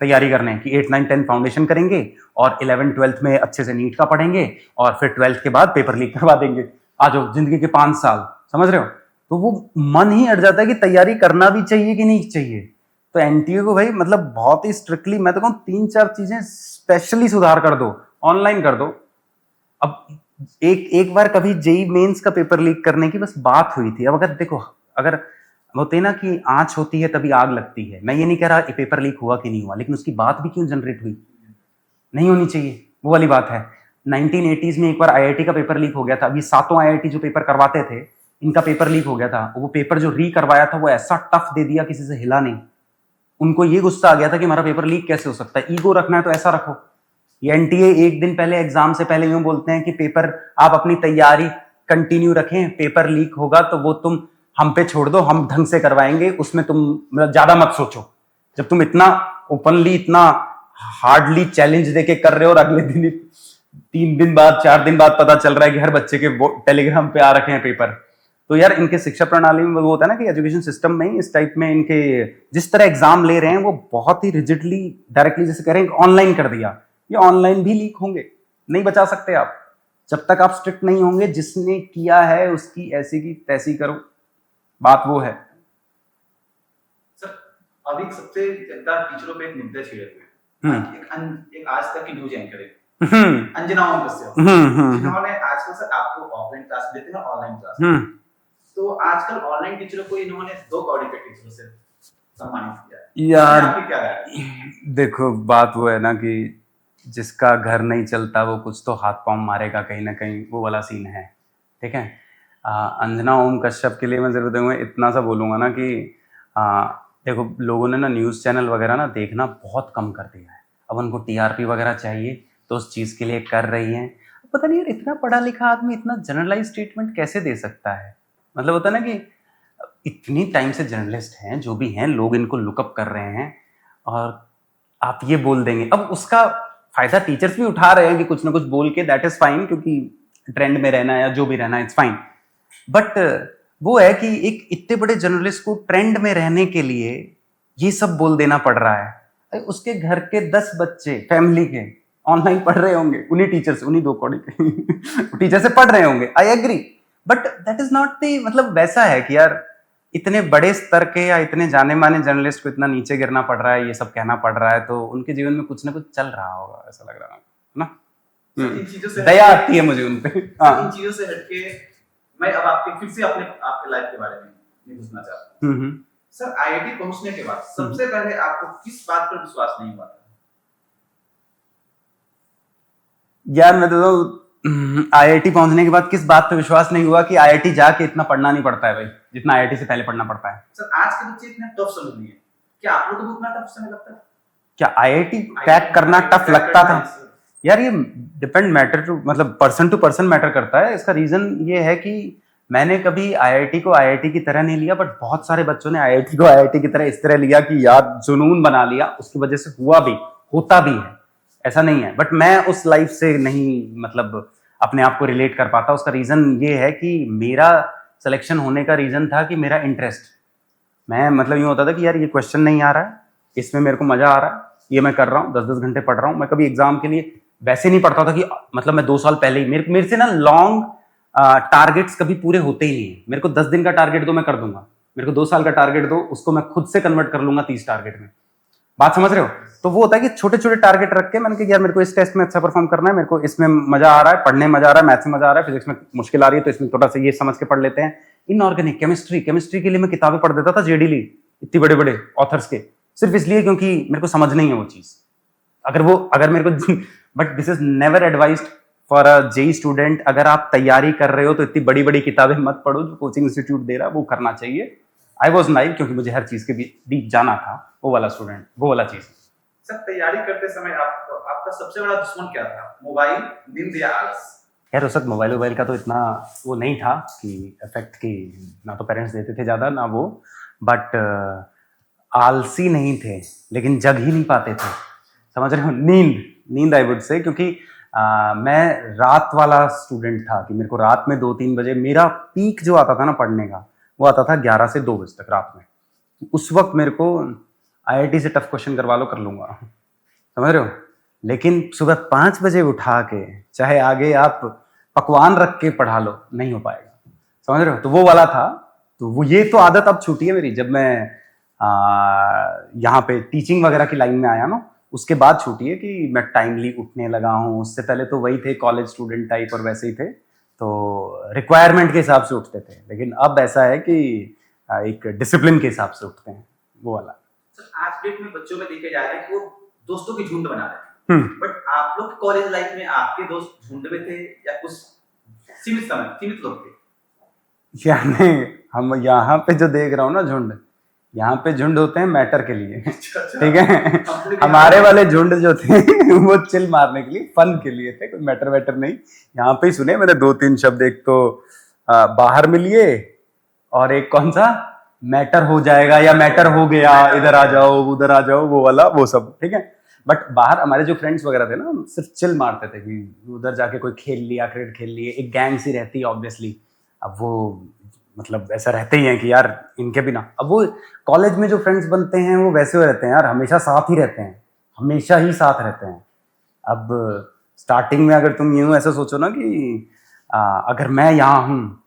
तैयारी करने की 8 9 10 फाउंडेशन करेंगे और 11 12th में अच्छे से नीट का पढ़ेंगे और फिर 12th के बाद पेपर लीक करवा देंगे। आ जाओ जिंदगी के 5 साल, समझ रहे हो? तो वो मन ही अट जाता है कि तैयारी करना भी चाहिए कि नहीं चाहिए। तो एनटीए को भाई मतलब बहुत ही स्ट्रिक्टली मैं तो कहूँ 3-4 चीजें स्पेशली सुधार कर दो, ऑनलाइन कर दो। अब एक बार कभी जेई मेंस का पेपर लीक करने की बस बात हुई थी। अब अगर देखो, अगर होते ना कि आंच होती है तभी आग लगती है, मैं ये नहीं कह रहा पेपर लीक हुआ कि नहीं हुआ, लेकिन उसकी बात भी क्यों जनरेट हुई? नहीं होनी चाहिए, वो वाली बात है। 1980s में एक बार आईआईटी का पेपर लीक हो गया था। अभी 7 आईआईटी जो पेपर करवाते थे, इनका पेपर लीक हो गया था। वो पेपर जो री करवाया था वो ऐसा टफ दे दिया, किसी से हिला नहीं। उनको ये गुस्सा आ गया था कि हमारा पेपर लीक कैसे हो सकता है। ईगो रखना है तो ऐसा रखो। ये एनटीए एक दिन पहले एग्जाम से पहले यूं बोलते हैं कि पेपर आप अपनी तैयारी कंटिन्यू रखें, पेपर लीक होगा तो वो तुम हम पे छोड़ दो, हम ढंग से करवाएंगे, उसमें तुम मतलब ज्यादा मत सोचो। जब तुम इतना ओपनली, इतना हार्डली चैलेंज देके कर रहे हो और अगले दिन 3 दिन बाद 4 दिन बाद पता चल रहा है कि हर बच्चे के टेलीग्राम पे आ रखे हैं पेपर। तो यार इनके शिक्षा प्रणाली में वो होता है ना कि एजुकेशन सिस्टम में इस टाइप में इनके जिस तरह एग्जाम ले रहे हैं वो बहुत ही रिजिडली डायरेक्टली जैसे कह रहे हैं ऑनलाइन कर दिया। ये ऑनलाइन भी लीक होंगे, नहीं बचा सकते आप जब तक आप स्ट्रिक्ट नहीं होंगे। जिसने किया है उसकी ऐसी की तैसी करो, बात वो है। सर अभी सबसे ज्यादा टीचरों पे एक मुद्दा छिड़े हुए हैं। एक आज तक की न्यूज एंकर है अंजना ओम कश्यप, जिन्होंने आजकल सर आपको ऑफलाइन क्लास देते हैं, ऑनलाइन क्लास। तो आजकल ऑनलाइन टीचरों को इन्होंने 2 कौड़ी के टीचरों से सम्मानित किया। यार आपकी क्या राय है? देखो बात वो है ना कि जिसका घर नहीं चलता वो कुछ तो हाथ पांव मारेगा कहीं ना कहीं, वो वाला सीन है। ठीक है। अंजना ओम कश्यप के लिए मैं जरूर दूंगा, इतना सा बोलूंगा ना कि देखो लोगों ने ना न्यूज़ चैनल वगैरह ना देखना बहुत कम कर दिया है। अब उनको टीआरपी वगैरह चाहिए तो उस चीज़ के लिए कर रही हैं। पता नहीं यार इतना पढ़ा लिखा आदमी इतना जनरलाइज स्टेटमेंट कैसे दे सकता है? मतलब होता है ना कि इतनी टाइम से जर्नलिस्ट हैं, जो भी हैं लोग इनको लुकअप कर रहे हैं और आप ये बोल देंगे। अब उसका फायदा टीचर्स भी उठा रहे हैं कि कुछ ना कुछ बोल के, दैट इज फाइन, क्योंकि ट्रेंड में रहना है या जो भी रहना है इट्स फाइन। बट वो है कि एक इतने बड़े जर्नलिस्ट को ट्रेंड में रहने के लिए ये सब बोल देना पड़ रहा है। उसके घर के 10 बच्चे फैमिली के ऑनलाइन पढ़ रहे होंगे, उन्हीं टीचर से, उन्हीं 2 कौड़ी के टीचर से पढ़ रहे होंगे। I agree, but that is not the मतलब वैसा है कि यार इतने बड़े स्तर के या इतने जाने माने जर्नलिस्ट को इतना नीचे गिरना पड़ रहा है, ये सब कहना पड़ रहा है, तो उनके जीवन में कुछ ना कुछ चल रहा होगा, ऐसा लग रहा है ना। इन चीजों से दया आती है मुझे उनपे। इन चीजों से हटके मैं अब आपके फिर से आपके लाइफ के बारे में पूछना चाहता हूँ। सर आईआईटी पहुंचने के बाद सबसे पहले आपको किस बात पर विश्वास नहीं हुआ था? यार मैं तो आईआईटी पहुंचने के बाद किस बात पे विश्वास नहीं हुआ कि आईआईटी जाके इतना पढ़ना नहीं पड़ता है भाई, जितना आईआईटी से पहले पढ़ना पड़ता है। सर आज के बच्चे इतने टफ समझ लिए, क्या आप लोगों को उतना टफ समय लगता है? क्या आईआईटी क्रैक करना टफ लगता था? यार ये डिपेंड मैटर टू मतलब पर्सन टू पर्सन मैटर करता है। इसका रीजन ये है कि मैंने कभी आईआईटी को आईआईटी की तरह नहीं लिया, बट बहुत सारे बच्चों ने आईआईटी को आईआईटी की तरह इस तरह लिया कि यार जुनून बना लिया, उसकी वजह से हुआ भी, होता भी है, ऐसा नहीं है। बट मैं उस लाइफ से नहीं मतलब अपने आप को रिलेट कर पाता। उसका रीजन ये है कि मेरा सिलेक्शन होने का रीजन था कि मेरा इंटरेस्ट, मैं मतलब यूँ होता था कि यार ये क्वेश्चन नहीं आ रहा है, इसमें मेरे को मजा आ रहा है, ये मैं कर रहा हूँ, 10-10 घंटे पढ़ रहा हूँ। मैं कभी एग्जाम के लिए वैसे नहीं पढ़ता था कि मतलब मैं 2 साल पहले ही मेरे से ना लॉन्ग टारगेट्स कभी पूरे होते ही नहीं है। मेरे को 10 दिन का टारगेट दो मैं कर दूंगा, मेरे को 2 साल का टारगेट दो उसको मैं खुद से कन्वर्ट कर लूंगा 30 टारगेट में। बात समझ रहे हो? तो वो होता है कि छोटे छोटे टारगेट रख के मैंने कहा यार मेरे को इस टेस्ट में अच्छा परफॉर्म करना है, मेरे को इसमें मजा आ रहा है, पढ़ने में मजा आ रहा है, मैथ्स में मजा आ रहा है, फिजिक्स में मुश्किल आ रही है तो इसमें थोड़ा सा ये समझ के पढ़ लेते हैं। इनऑर्गेनिक केमिस्ट्री के लिए मैं किताबें पढ़ देता था जेडी ली, इतनी बड़े बड़े ऑथर्स के, सिर्फ इसलिए क्योंकि मेरे को समझ नहीं है वो चीज। अगर मेरे को but this is never advised for a JEE student. अगर आप तैयारी कर रहे हो तो इतनी बड़ी बड़ी किताबें मत पढ़ो, जो कोचिंग इंस्टीट्यूट दे रहा है वो करना चाहिए। आई वॉज नाइव क्योंकि मुझे हर चीज के बीच जाना था, वो वाला स्टूडेंट, वो वाला चीज। सर तैयारी करते समय आपका सबसे बड़ा दुश्मन क्या था? मोबाइल, नींद या आलस? यार उस वक्त मोबाइल का तो इतना वो नहीं था कि इफेक्ट की, ना तो पेरेंट्स देते थे ज़्यादा ना वो, बट आलसी नहीं थे लेकिन जग ही नहीं पाते थे, समझ रहे हो? नींद आई वुड से, क्योंकि मैं रात वाला स्टूडेंट था कि मेरे को रात में 2-3 बजे मेरा पीक जो आता था ना पढ़ने का, वो आता था 11 से 2 बजे तक रात में। उस वक्त मेरे को IIT से टफ क्वेश्चन करवा लो, कर लूंगा, समझ रहे हो। लेकिन सुबह 5 बजे उठा के चाहे आगे आप पकवान रख के पढ़ा लो, नहीं हो पाएगा, समझ रहे हो। तो वो वाला था। तो वो ये तो आदत अब छूटी है मेरी, जब मैं यहाँ पे टीचिंग वगैरह की लाइन में आया ना, उसके बाद छूटी है कि मैं टाइमली उठने लगा हूँ। उससे पहले तो वही थे कॉलेज स्टूडेंट टाइप और वैसे ही थे, तो रिक्वायरमेंट के हिसाब से उठते थे। लेकिन अब ऐसा है कि एक डिसिप्लिन के हिसाब से उठते हैं, वो वाला। सर आज डेट में बच्चों में देखे जा रहे हैं कि वो दोस्तों की झुंड बना रहे हैं, बट आप लोग कॉलेज लाइफ में आपके दोस्त झुंड में थे या कुछ सीमित लोग थे? यानी हम यहाँ पे जो देख रहा हूँ ना झुंड, यहाँ पे झुंड होते हैं मैटर के लिए, ठीक है। हमारे वाले झुंड जो थे वो चिल मारने के लिए, फन के लिए थे, कोई मैटर वैटर नहीं। यहाँ पे ही सुने मैंने 2-3 शब्द, एक तो बाहर मिलिए और एक कौन सा मैटर हो जाएगा या मैटर हो गया, इधर आ जाओ उधर आ जाओ, वो वाला, वो सब, ठीक है। बट बाहर हमारे जो फ्रेंड्स वगैरह थे ना, सिर्फ चिल मारते थे कि उधर जाके कोई खेल लिया, क्रिकेट खेल लिए, एक गैंग सी रहती है ऑब्वियसली। अब वो मतलब ऐसा रहते ही हैं कि यार इनके बिना, अब वो कॉलेज में जो फ्रेंड्स बनते हैं वो वैसे हो रहते हैं यार, हमेशा साथ ही रहते हैं, हमेशा ही साथ रहते हैं। अब स्टार्टिंग में अगर तुम यूं ऐसा सोचो ना कि अगर मैं यहाँ हूँ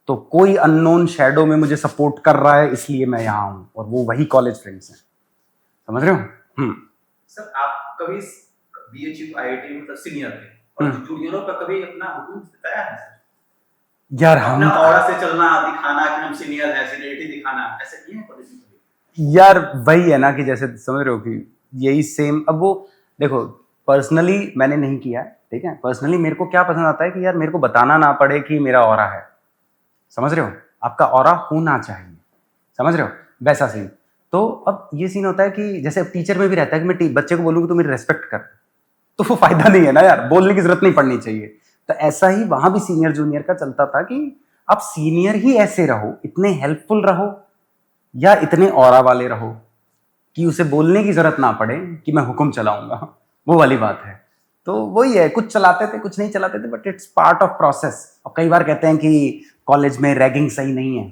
तो कोई अननोन शैडो में मुझे सपोर्ट कर रहा है, इसलिए मैं यहाँ हूँ, और वो वही कॉलेज फ्रेंड्स हैं, समझ रहे हो। सर आप कभी BHU IIT में सीनियर थे और जूनियरों पर कभी अपना हुक्म बताया है? यार हम ऑरा से चलना, दिखाना कि हम सीनियर हैं, सीनियरिटी दिखाना, ऐसे किए हैं कॉलेज में? यार वही है ना कि जैसे समझ रहे हो कि यही सेम। अब वो देखो, पर्सनली मैंने नहीं किया, ठीक है। पर्सनली मेरे को क्या पसंद आता है कि यार मेरे को बताना ना पड़े कि मेरा ऑरा है, समझ रहे हो। आपका ऑरा होना चाहिए, समझ रहे हो, वैसा सीन। तो अब ये सीन होता है कि जैसे टीचर में भी रहता है कि मैं बच्चे को बोलूँ कि तू मेरी रेस्पेक्ट कर, तो वो फायदा नहीं है ना यार, बोलने की जरूरत नहीं पड़नी चाहिए। तो ऐसा ही वहां भी सीनियर जूनियर का चलता था कि आप सीनियर ही ऐसे रहो, इतने हेल्पफुल रहो या इतने ऑरा वाले रहो कि उसे बोलने की जरूरत ना पड़े कि मैं हुक्म चलाऊंगा, वो वाली बात है। तो वही है, कुछ चलाते थे कुछ नहीं चलाते थे, but it's part of process. और कई बार कहते हैं कि कॉलेज में रैगिंग सही नहीं है,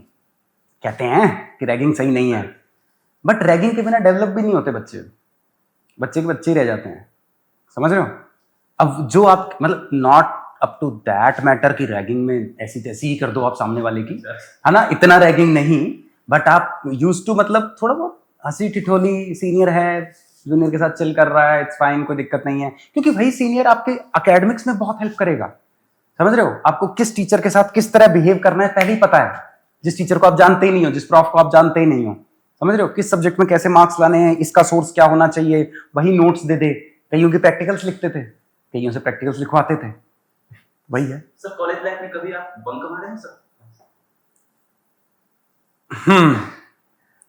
कहते हैं कि रैगिंग सही नहीं है, बट रैगिंग के बिना डेवलप भी नहीं होते बच्चे, बच्चे के बच्चे ही रह जाते हैं, समझ रहे हो। अब जो आप मतलब not up to that matter की रैगिंग में ऐसी तैसी ही कर दो आप सामने वाले की, है ना, इतना रैगिंग नहीं, बट आप यूज टू मतलब थोड़ा बहुत हंसी ठिठोली, सीनियर है जूनियर के साथ चिल कर रहा है, इट्स फाइन, कोई दिक्कत नहीं है, क्योंकि वही सीनियर आपके एकेडमिक्स में बहुत हेल्प करेगा, समझ रहे हो। आपको किस टीचर के साथ किस तरह बिहेव करना है पहले ही पता है, जिस टीचर को आप जानते ही नहीं हो, जिस प्रॉफ को आप जानते ही नहीं हो, समझ रहे हो, किस सब्जेक्ट में कैसे मार्क्स लाने हैं, इसका सोर्स क्या होना चाहिए, वही नोट्स दे दे। कईयों के प्रैक्टिकल्स लिखते थे, कईयों से प्रैक्टिकल्स लिखवाते थे, वही है। सर कॉलेज लाइफ में कभी आप बंक मारे हैं सर?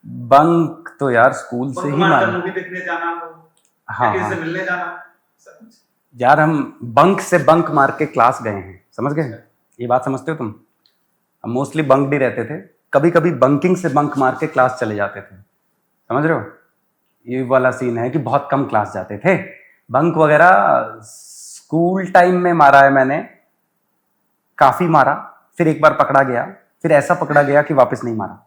बंक तो यार स्कूल से ही मारे। मूवी देखने जाना, हाँ, किसी से मिलने जाना, सब कुछ। यार हम बंक से बंक मार के क्लास गए हैं, समझ गए, ये बात समझते हो तुम। हम मोस्टली बंक ही रहते थे, कभी कभी बंकिंग से बंक मार के क्लास चले जाते थे, समझ रहे हो। ये वाला सीन है कि बहुत कम क्लास जाते थे। बंक वगैरह स्कूल टाइम में मारा है मैंने, काफी मारा, फिर एक बार पकड़ा गया, फिर ऐसा पकड़ा गया कि वापस नहीं मारा।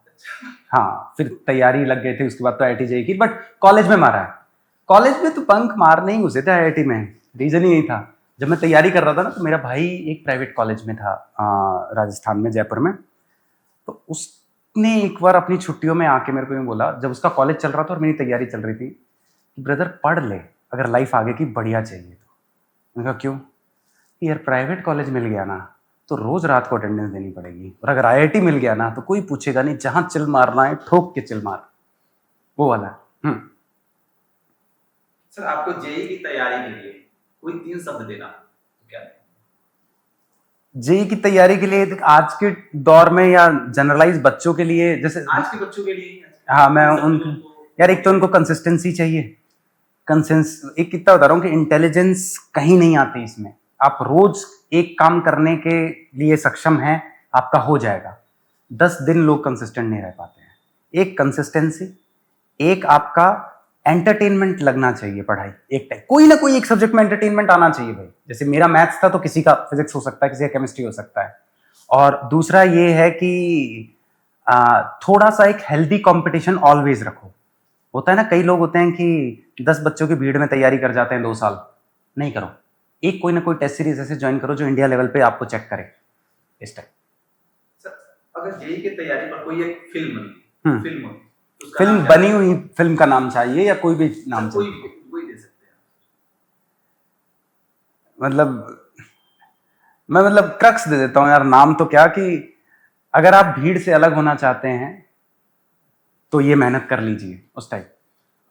हाँ, फिर तैयारी लग गए थे, उसके बाद तो IIT JEE की, बट कॉलेज में मारा है। कॉलेज में तो बंक मारने ही घुसे थे IIT में, रीजन ही यही था। जब मैं तैयारी कर रहा था ना, तो मेरा भाई एक प्राइवेट कॉलेज में था राजस्थान में, जयपुर में। तो उसने एक बार अपनी छुट्टियों में आके मेरे को यूँ बोला, जब उसका कॉलेज चल रहा था और मेरी तैयारी चल रही थी, कि ब्रदर पढ़ ले, अगर लाइफ आगे की बढ़िया चाहिए तो। मैंने कहा क्यों? यार प्राइवेट कॉलेज मिल गया ना तो रोज रात को अटेंडेंस देनी पड़ेगी, और अगर IIT मिल गया ना तो कोई पूछेगा नहीं, जहां चिल मारना है ठोक के चिल मार, वो वाला। सर आपको JEE की तैयारी के लिए कोई 3 शब्द देना तो क्या? JEE की तैयारी के लिए आज के दौर में या जनरलाइज बच्चों के लिए, जैसे आज के बच्चों के लिए, हाँ, मैं उनको यार, एक तो उनको कंसिस्टेंसी चाहिए, एक कितना बता रहा हूँ कि इंटेलिजेंस कहीं नहीं आती इसमें। आप रोज एक काम करने के लिए सक्षम हैं, आपका हो जाएगा। 10 दिन लोग कंसिस्टेंट नहीं रह पाते हैं। एक कंसिस्टेंसी, एक आपका एंटरटेनमेंट लगना चाहिए पढ़ाई, एक टाइम कोई ना कोई एक सब्जेक्ट में एंटरटेनमेंट आना चाहिए भाई। जैसे मेरा मैथ्स था तो किसी का फिजिक्स हो सकता है, किसी का केमिस्ट्री हो सकता है। और दूसरा ये है कि थोड़ा सा एक हेल्दी कंपटीशन ऑलवेज रखो, होता है ना, कई लोग होते हैं कि 10 बच्चों की भीड़ में तैयारी कर जाते हैं 2 साल। नहीं करो, एक कोई ना कोई टेस्ट सीरीज ऐसे ज्वाइन करो जो इंडिया लेवल पे आपको चेक करे इस टाइप। सर अगर जेई की तैयारी पर कोई एक फिल्म हम्म। बनी, फिल्म होगी, तो उसका फिल्म नाम क्या बनी है? हुई फिल्म का नाम चाहिए या कोई भी नाम सर, कोई चाहिए? कोई दे सकते हैं। मतलब मैं क्रक्स दे देता हूँ यार, नाम तो क्या कि अगर आप भीड़ से अलग होना चाहते हैं तो ये मेहनत कर लीजिए उस टाइप।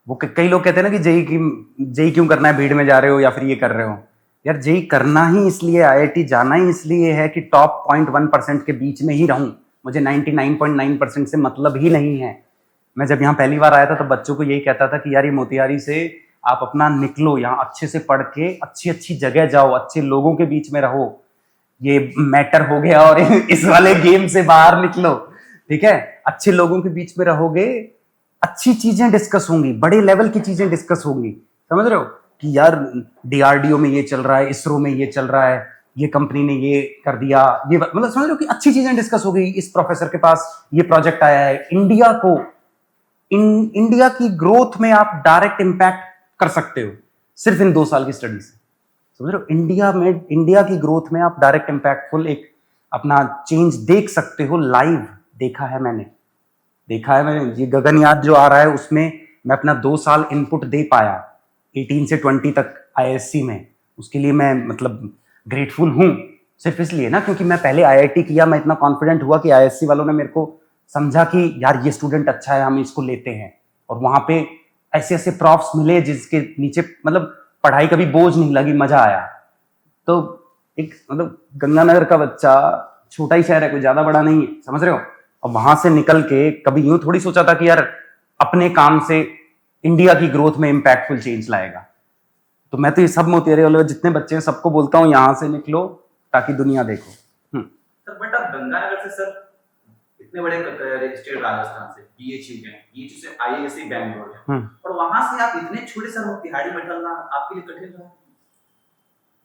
वो कई लोग कहते हैं ना कि जेई क्यों करना है, भीड़ में जा रहे हो या फिर ये कर रहे हो। यार जेई करना ही इसलिए, आईआईटी जाना ही इसलिए है कि टॉप 0.1% के बीच में ही रहूं। मुझे 99.9% से मतलब ही नहीं है। मैं जब यहाँ पहली बार आया था तो बच्चों को यही कहता था कि यार ये मोतिहारी से आप अपना निकलो, यहाँ अच्छे से पढ़ के अच्छी अच्छी जगह जाओ, अच्छे लोगों के बीच में रहो, ये मैटर हो गया, और इस वाले गेम से बाहर निकलो, ठीक है। अच्छे लोगों के बीच में रहोगे, अच्छी चीजें डिस्कस होंगी, बड़े लेवल की चीजें डिस्कस होंगी, समझ रहे हो कि यार डीआरडीओ में ये चल रहा है, इसरो में ये चल रहा है, ये कंपनी ने ये कर दिया, ये मतलब समझ रहे हो कि अच्छी चीजें डिस्कस हो गई। इस प्रोफेसर के पास ये प्रोजेक्ट आया है, इंडिया की ग्रोथ में आप डायरेक्ट इंपैक्ट कर सकते हो सिर्फ इन 2 साल की स्टडी से, समझ रहे हो। इंडिया की ग्रोथ में आप डायरेक्ट इंपैक्टफुल एक अपना चेंज देख सकते हो। लाइव देखा है मैंने, ये गगनयान जो आ रहा है उसमें मैं अपना 2 साल इनपुट दे पाया 18 से 20 तक आईएससी में। उसके लिए मैं मतलब ग्रेटफुल हूं, सिर्फ इसलिए ना क्योंकि मैं पहले आईआईटी किया, मैं इतना कॉन्फिडेंट हुआ कि आईएससी वालों ने मेरे को समझा कि यार ये स्टूडेंट अच्छा है, हम इसको लेते हैं। और वहां पे ऐसे ऐसे प्रॉफ्स मिले जिसके नीचे मतलब पढ़ाई कभी बोझ नहीं लगी, मजा आया। तो एक मतलब गंगानगर का बच्चा, छोटा ही शहर है, कोई ज्यादा बड़ा नहीं है, समझ रहे हो। और वहां से निकल के कभी यूं थोड़ी सोचा था कि यार अपने काम से इंडिया की ग्रोथ में इंपैक्टफुल चेंज लाएगा। तो मैं तो ये सब मोतिहारी वाले जितने बच्चे हैं सबको बोलता हूँ यहाँ से निकलो ताकि दुनिया देखो। सर बट आप गंगानगर से सर इतने बड़े स्टेट राजस्थान से बीएचयू गए, बीएचयू से आईआईएससी बैंगलोर गए, और वहां से आप इतने छोटे सर मोतिहारी में ढलना आपके लिए कठिन रहा?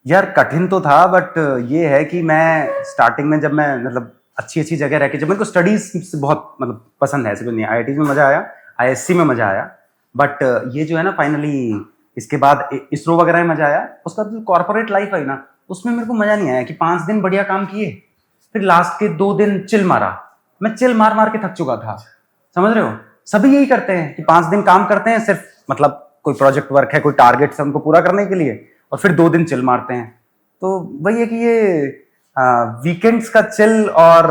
यार कठिन तो था, बट ये है कि मैं स्टार्टिंग में जब मैं मतलब अच्छी अच्छी जगह रह के, जब मेरे को स्टडीज से बहुत मतलब पसंद है, ऐसे कुछ नहीं, आईआईटी में मजा आया, आईएससी में मजा आया, बट ये जो है ना फाइनली इसके बाद इसरो वगैरह में मजा आया। उसका जो कॉर्पोरेट लाइफ है ना उसमें मेरे को मजा नहीं आया कि 5 दिन बढ़िया काम किए, फिर लास्ट के 2 दिन चिल मारा। मैं चिल मार मार के थक चुका था, समझ रहे हो। सभी यही करते हैं कि 5 दिन काम करते हैं, सिर्फ मतलब कोई प्रोजेक्ट वर्क है, कोई टारगेट है उनको पूरा करने के लिए, और फिर 2 दिन चिल मारते हैं। तो वही है कि ये वीकेंड्स का चिल और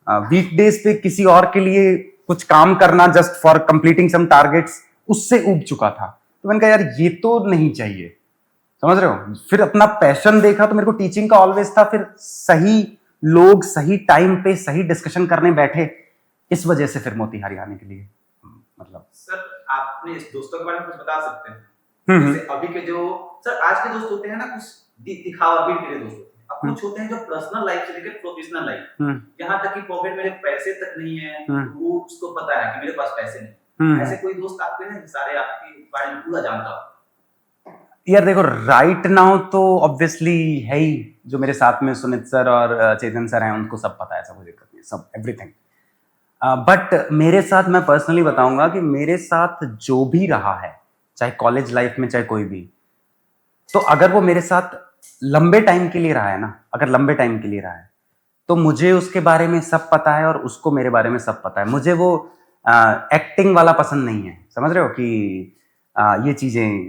वीकडेज पे किसी और के लिए कुछ काम करना just for completing some targets, उससे ऊब चुका था। तो मैंने कहा यार ये तो नहीं चाहिए, समझ रहे हो। फिर अपना पैशन देखा तो मेरे को टीचिंग का ऑलवेज था, फिर सही लोग सही टाइम पे सही डिस्कशन करने बैठे, इस वजह से फिर मोतिहारी आने के लिए मतलब। सर आपने इस दोस्तों के बारे में कुछ बता सकते हैं? जैसे अभी के जो सर आज के दोस्त होते हैं ना, कुछ दिखावा भी मेरे दोस्त होते हैं, अब कुछ होते हैं जो पर्सनल लाइफ से लेकर प्रोफेशनल लाइफ, यहाँ तक कि पॉकेट में पैसे तक नहीं है, वो उसको पता है कि मेरे पास पैसे नहीं। ऐसे कोई दोस्त आपके हैं सारे आपके बारे में पूरा जानता हो? यार देखो राइट नाउ तो ऑब्वियसली है ही, जो मेरे साथ में सुनीत सर और चेतन सर हैं उनको सब पता है, सब कोई दिक्कत नहीं, सब एवरीथिंग। बट मेरे साथ मैं पर्सनली बताऊंगा कि मेरे साथ जो भी रहा है, चाहे कॉलेज लाइफ में चाहे कोई भी, तो अगर वो मेरे साथ लंबे टाइम के लिए रहा है ना, अगर लंबे टाइम के लिए रहा है तो मुझे उसके बारे में सब पता है और उसको मेरे बारे में सब पता है। मुझे वो एक्टिंग वाला पसंद नहीं है, समझ रहे हो कि ये चीजें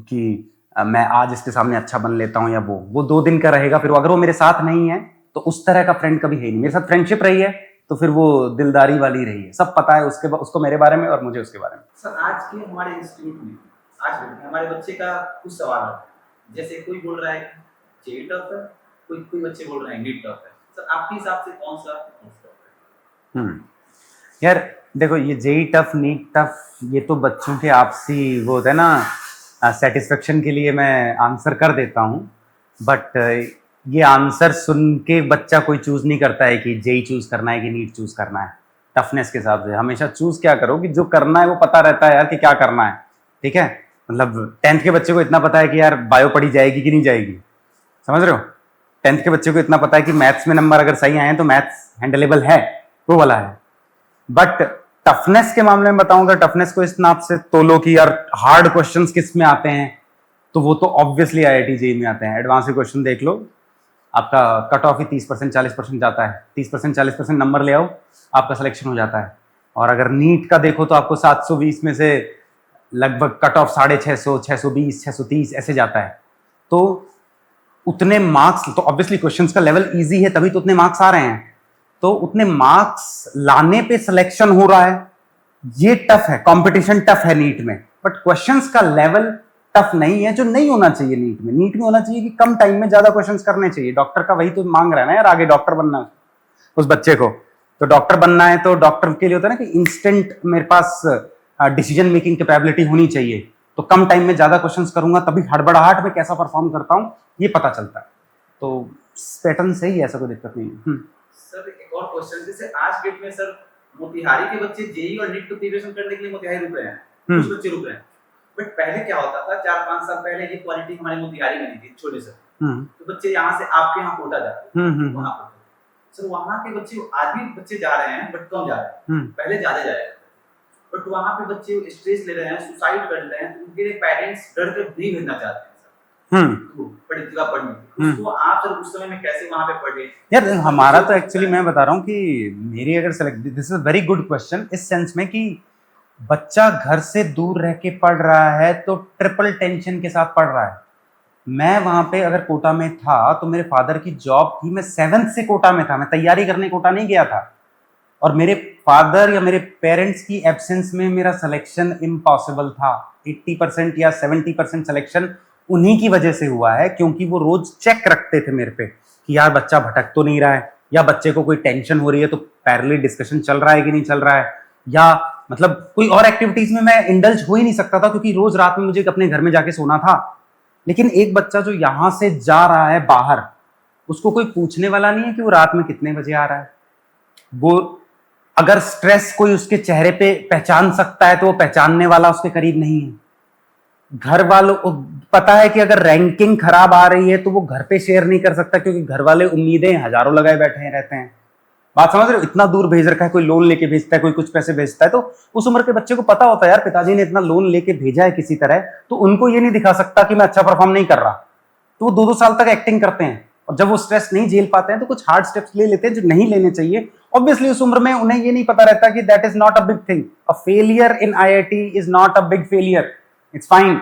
कि मैं आज इसके सामने अच्छा बन लेता हूँ या वो 2 दिन का रहेगा, फिर अगर वो मेरे साथ नहीं है तो उस तरह का फ्रेंड कभी है नहीं। मेरे साथ फ्रेंडशिप रही है तो फिर वो दिलदारी वाली रही है, सब पता है उसको मेरे बारे में और मुझे उसके बारे में। सर आज के हमारे इंस्टीट्यूट में आज हमारे बच्चे का कुछ सवाल है, जैसे कोई बोल रहा है कि जेई टफ है, कोई बच्चे बोल रहे हैं नीट टफ है। सर आपके हिसाब से कौन सा टफ है? यार देखो ये जेई टफ नीट टफ ये तो बच्चों के आपसी वो होता है ना, सेटिस्फेक्शन के लिए मैं आंसर कर देता हूँ, बट ये आंसर सुन के बच्चा कोई चूज नहीं करता है कि जेई चूज करना है कि नीट चूज करना है। टफनेस के हिसाब से हमेशा चूज क्या करो कि जो करना है वो पता रहता है यार कि क्या करना है, ठीक है। मतलब 10th के बच्चे को इतना पता है कि यार बायो पढ़ी जाएगी कि नहीं जाएगी, समझ रहे हो। 10th के बच्चे को इतना पता है कि मैथ्स में नंबर अगर सही आए तो मैथ्स हैंडलेबल है, वो वाला है। बट टफनेस के मामले में बताऊंगा, टफनेस को इस नाप से तोलो कि यार हार्ड क्वेश्चंस किस में आते हैं, तो वो तो ऑब्वियसली आईआईटी जेईई में आते हैं। एडवांस के क्वेश्चन देख लो, आपका कट ऑफ ही 30% 40% जाता है। 30% 40% नंबर ले आओ, आपका सिलेक्शन हो जाता है। और अगर नीट का देखो तो आपको 720 में से लगभग कट ऑफ 650, 620, 630 ऐसे जाता है। तो उतने मार्क्स, तो ऑब्वियसली क्वेश्चंस का लेवल इजी है तभी तो उतने मार्क्स आ रहे हैं। तो उतने मार्क्स लाने पे सिलेक्शन हो रहा है, ये टफ है, कंपटीशन टफ है नीट में। बट क्वेश्चंस का लेवल टफ नहीं है, जो नहीं होना चाहिए नीट में। नीट में होना चाहिए कि कम टाइम में ज्यादा क्वेश्चंस करने चाहिए। डॉक्टर का वही तो मांग रहा है ना यार, आगे डॉक्टर बनना है उस बच्चे को। तो डॉक्टर बनना है तो डॉक्टर के लिए होता है ना कि इंस्टेंट मेरे पास डिसीजन मेकिंग कैपेबिलिटी होनी चाहिए। तो कम टाइम में ज्यादा क्वेश्चंस करूंगा तभी हड़बड़ाहट में कैसा परफॉर्म करता हूं ये पता चलता है। तो पैटर्न से ही ऐसा कोई दिक्कत नहीं है। सर एक और क्वेश्चन, जैसे आज डेट में सर मोतिहारी के बच्चे जेईई और नीट को प्रिपरेशन करने के लिए मोतिहारी रुक रहे हैं, कुछ बच्चे रुक रहे हैं। बट पहले क्या होता था, 4-5 साल पहले ये क्वालिटी हमारे मोतिहारी में नहीं थी, छोटे से तो बच्चे यहाँ से आपके यहाँ कोटा जाते वहाँ पर सर, वहाँ के बच्चे आज भी बच्चे जा रहे हैं बट कम जा रहे हैं, पहले ज्यादा जा रहे हैं। बट वहाँ पे बच्चे स्ट्रेस ले रहे हैं, सुसाइड कर रहे हैं, तो उनके पेरेंट्स डर कर नहीं भेजना चाहते हैं सर बड़ी जगह पढ़ने। तो आप सर उस समय में कैसे वहाँ पे पढ़े? यार हमारा तो एक्चुअली मैं बता रहा हूँ कि मेरी अगर select, this is very good question इस सेंस में कि बच्चा घर से दूर रह के पढ़ रहा है तो ट्रिपल टेंशन के साथ पढ़ रहा है। मैं वहां पे अगर कोटा में था तो मेरे फादर की जॉब थी, मैं 7th से कोटा में था, मैं तैयारी करने कोटा नहीं गया था। और मेरे फादर या मेरे पेरेंट्स की एब्सेंस में मेरा सिलेक्शन इम्पॉसिबल था। 80% या 70% सिलेक्शन उन्हीं की वजह से हुआ है, क्योंकि वो रोज चेक रखते थे मेरे पे कि यार बच्चा भटक तो नहीं रहा है, या बच्चे को कोई टेंशन हो रही है तो पैरेलल डिस्कशन चल रहा है कि नहीं चल रहा है, या मतलब कोई और एक्टिविटीज में मैं इंडल्ज हो ही नहीं सकता था क्योंकि रोज रात में मुझे अपने घर में जाके सोना था। लेकिन एक बच्चा जो यहां से जा रहा है बाहर, उसको कोई पूछने वाला नहीं है कि वो रात में कितने बजे आ रहा है। वो अगर स्ट्रेस कोई उसके चेहरे पे पहचान सकता है तो वो पहचानने वाला उसके करीब नहीं है। घर वालों को पता है कि अगर रैंकिंग खराब आ रही है तो वो घर पे शेयर नहीं कर सकता, क्योंकि घर वाले उम्मीदें हजारों लगाए बैठे रहते हैं। बात समझ रहे हो? इतना दूर भेज रखा है, कोई लोन लेके भेजता है, कोई कुछ पैसे भेजता है, तो उस उम्र के बच्चे को पता होता है यार पिताजी ने इतना लोन लेके भेजा है किसी तरह, तो उनको ये नहीं दिखा सकता कि मैं अच्छा परफॉर्म नहीं कर रहा। तो वो 2-2 साल तक एक्टिंग करते हैं, और जब वो स्ट्रेस नहीं झेल पाते हैं तो कुछ हार्ड स्टेप्स ले लेते हैं जो नहीं लेने चाहिए। ऑब्वियसली उस उम्र में उन्हें ये नहीं पता रहता कि that is not a big thing. A failure in IIT is not a big failure, it's fine,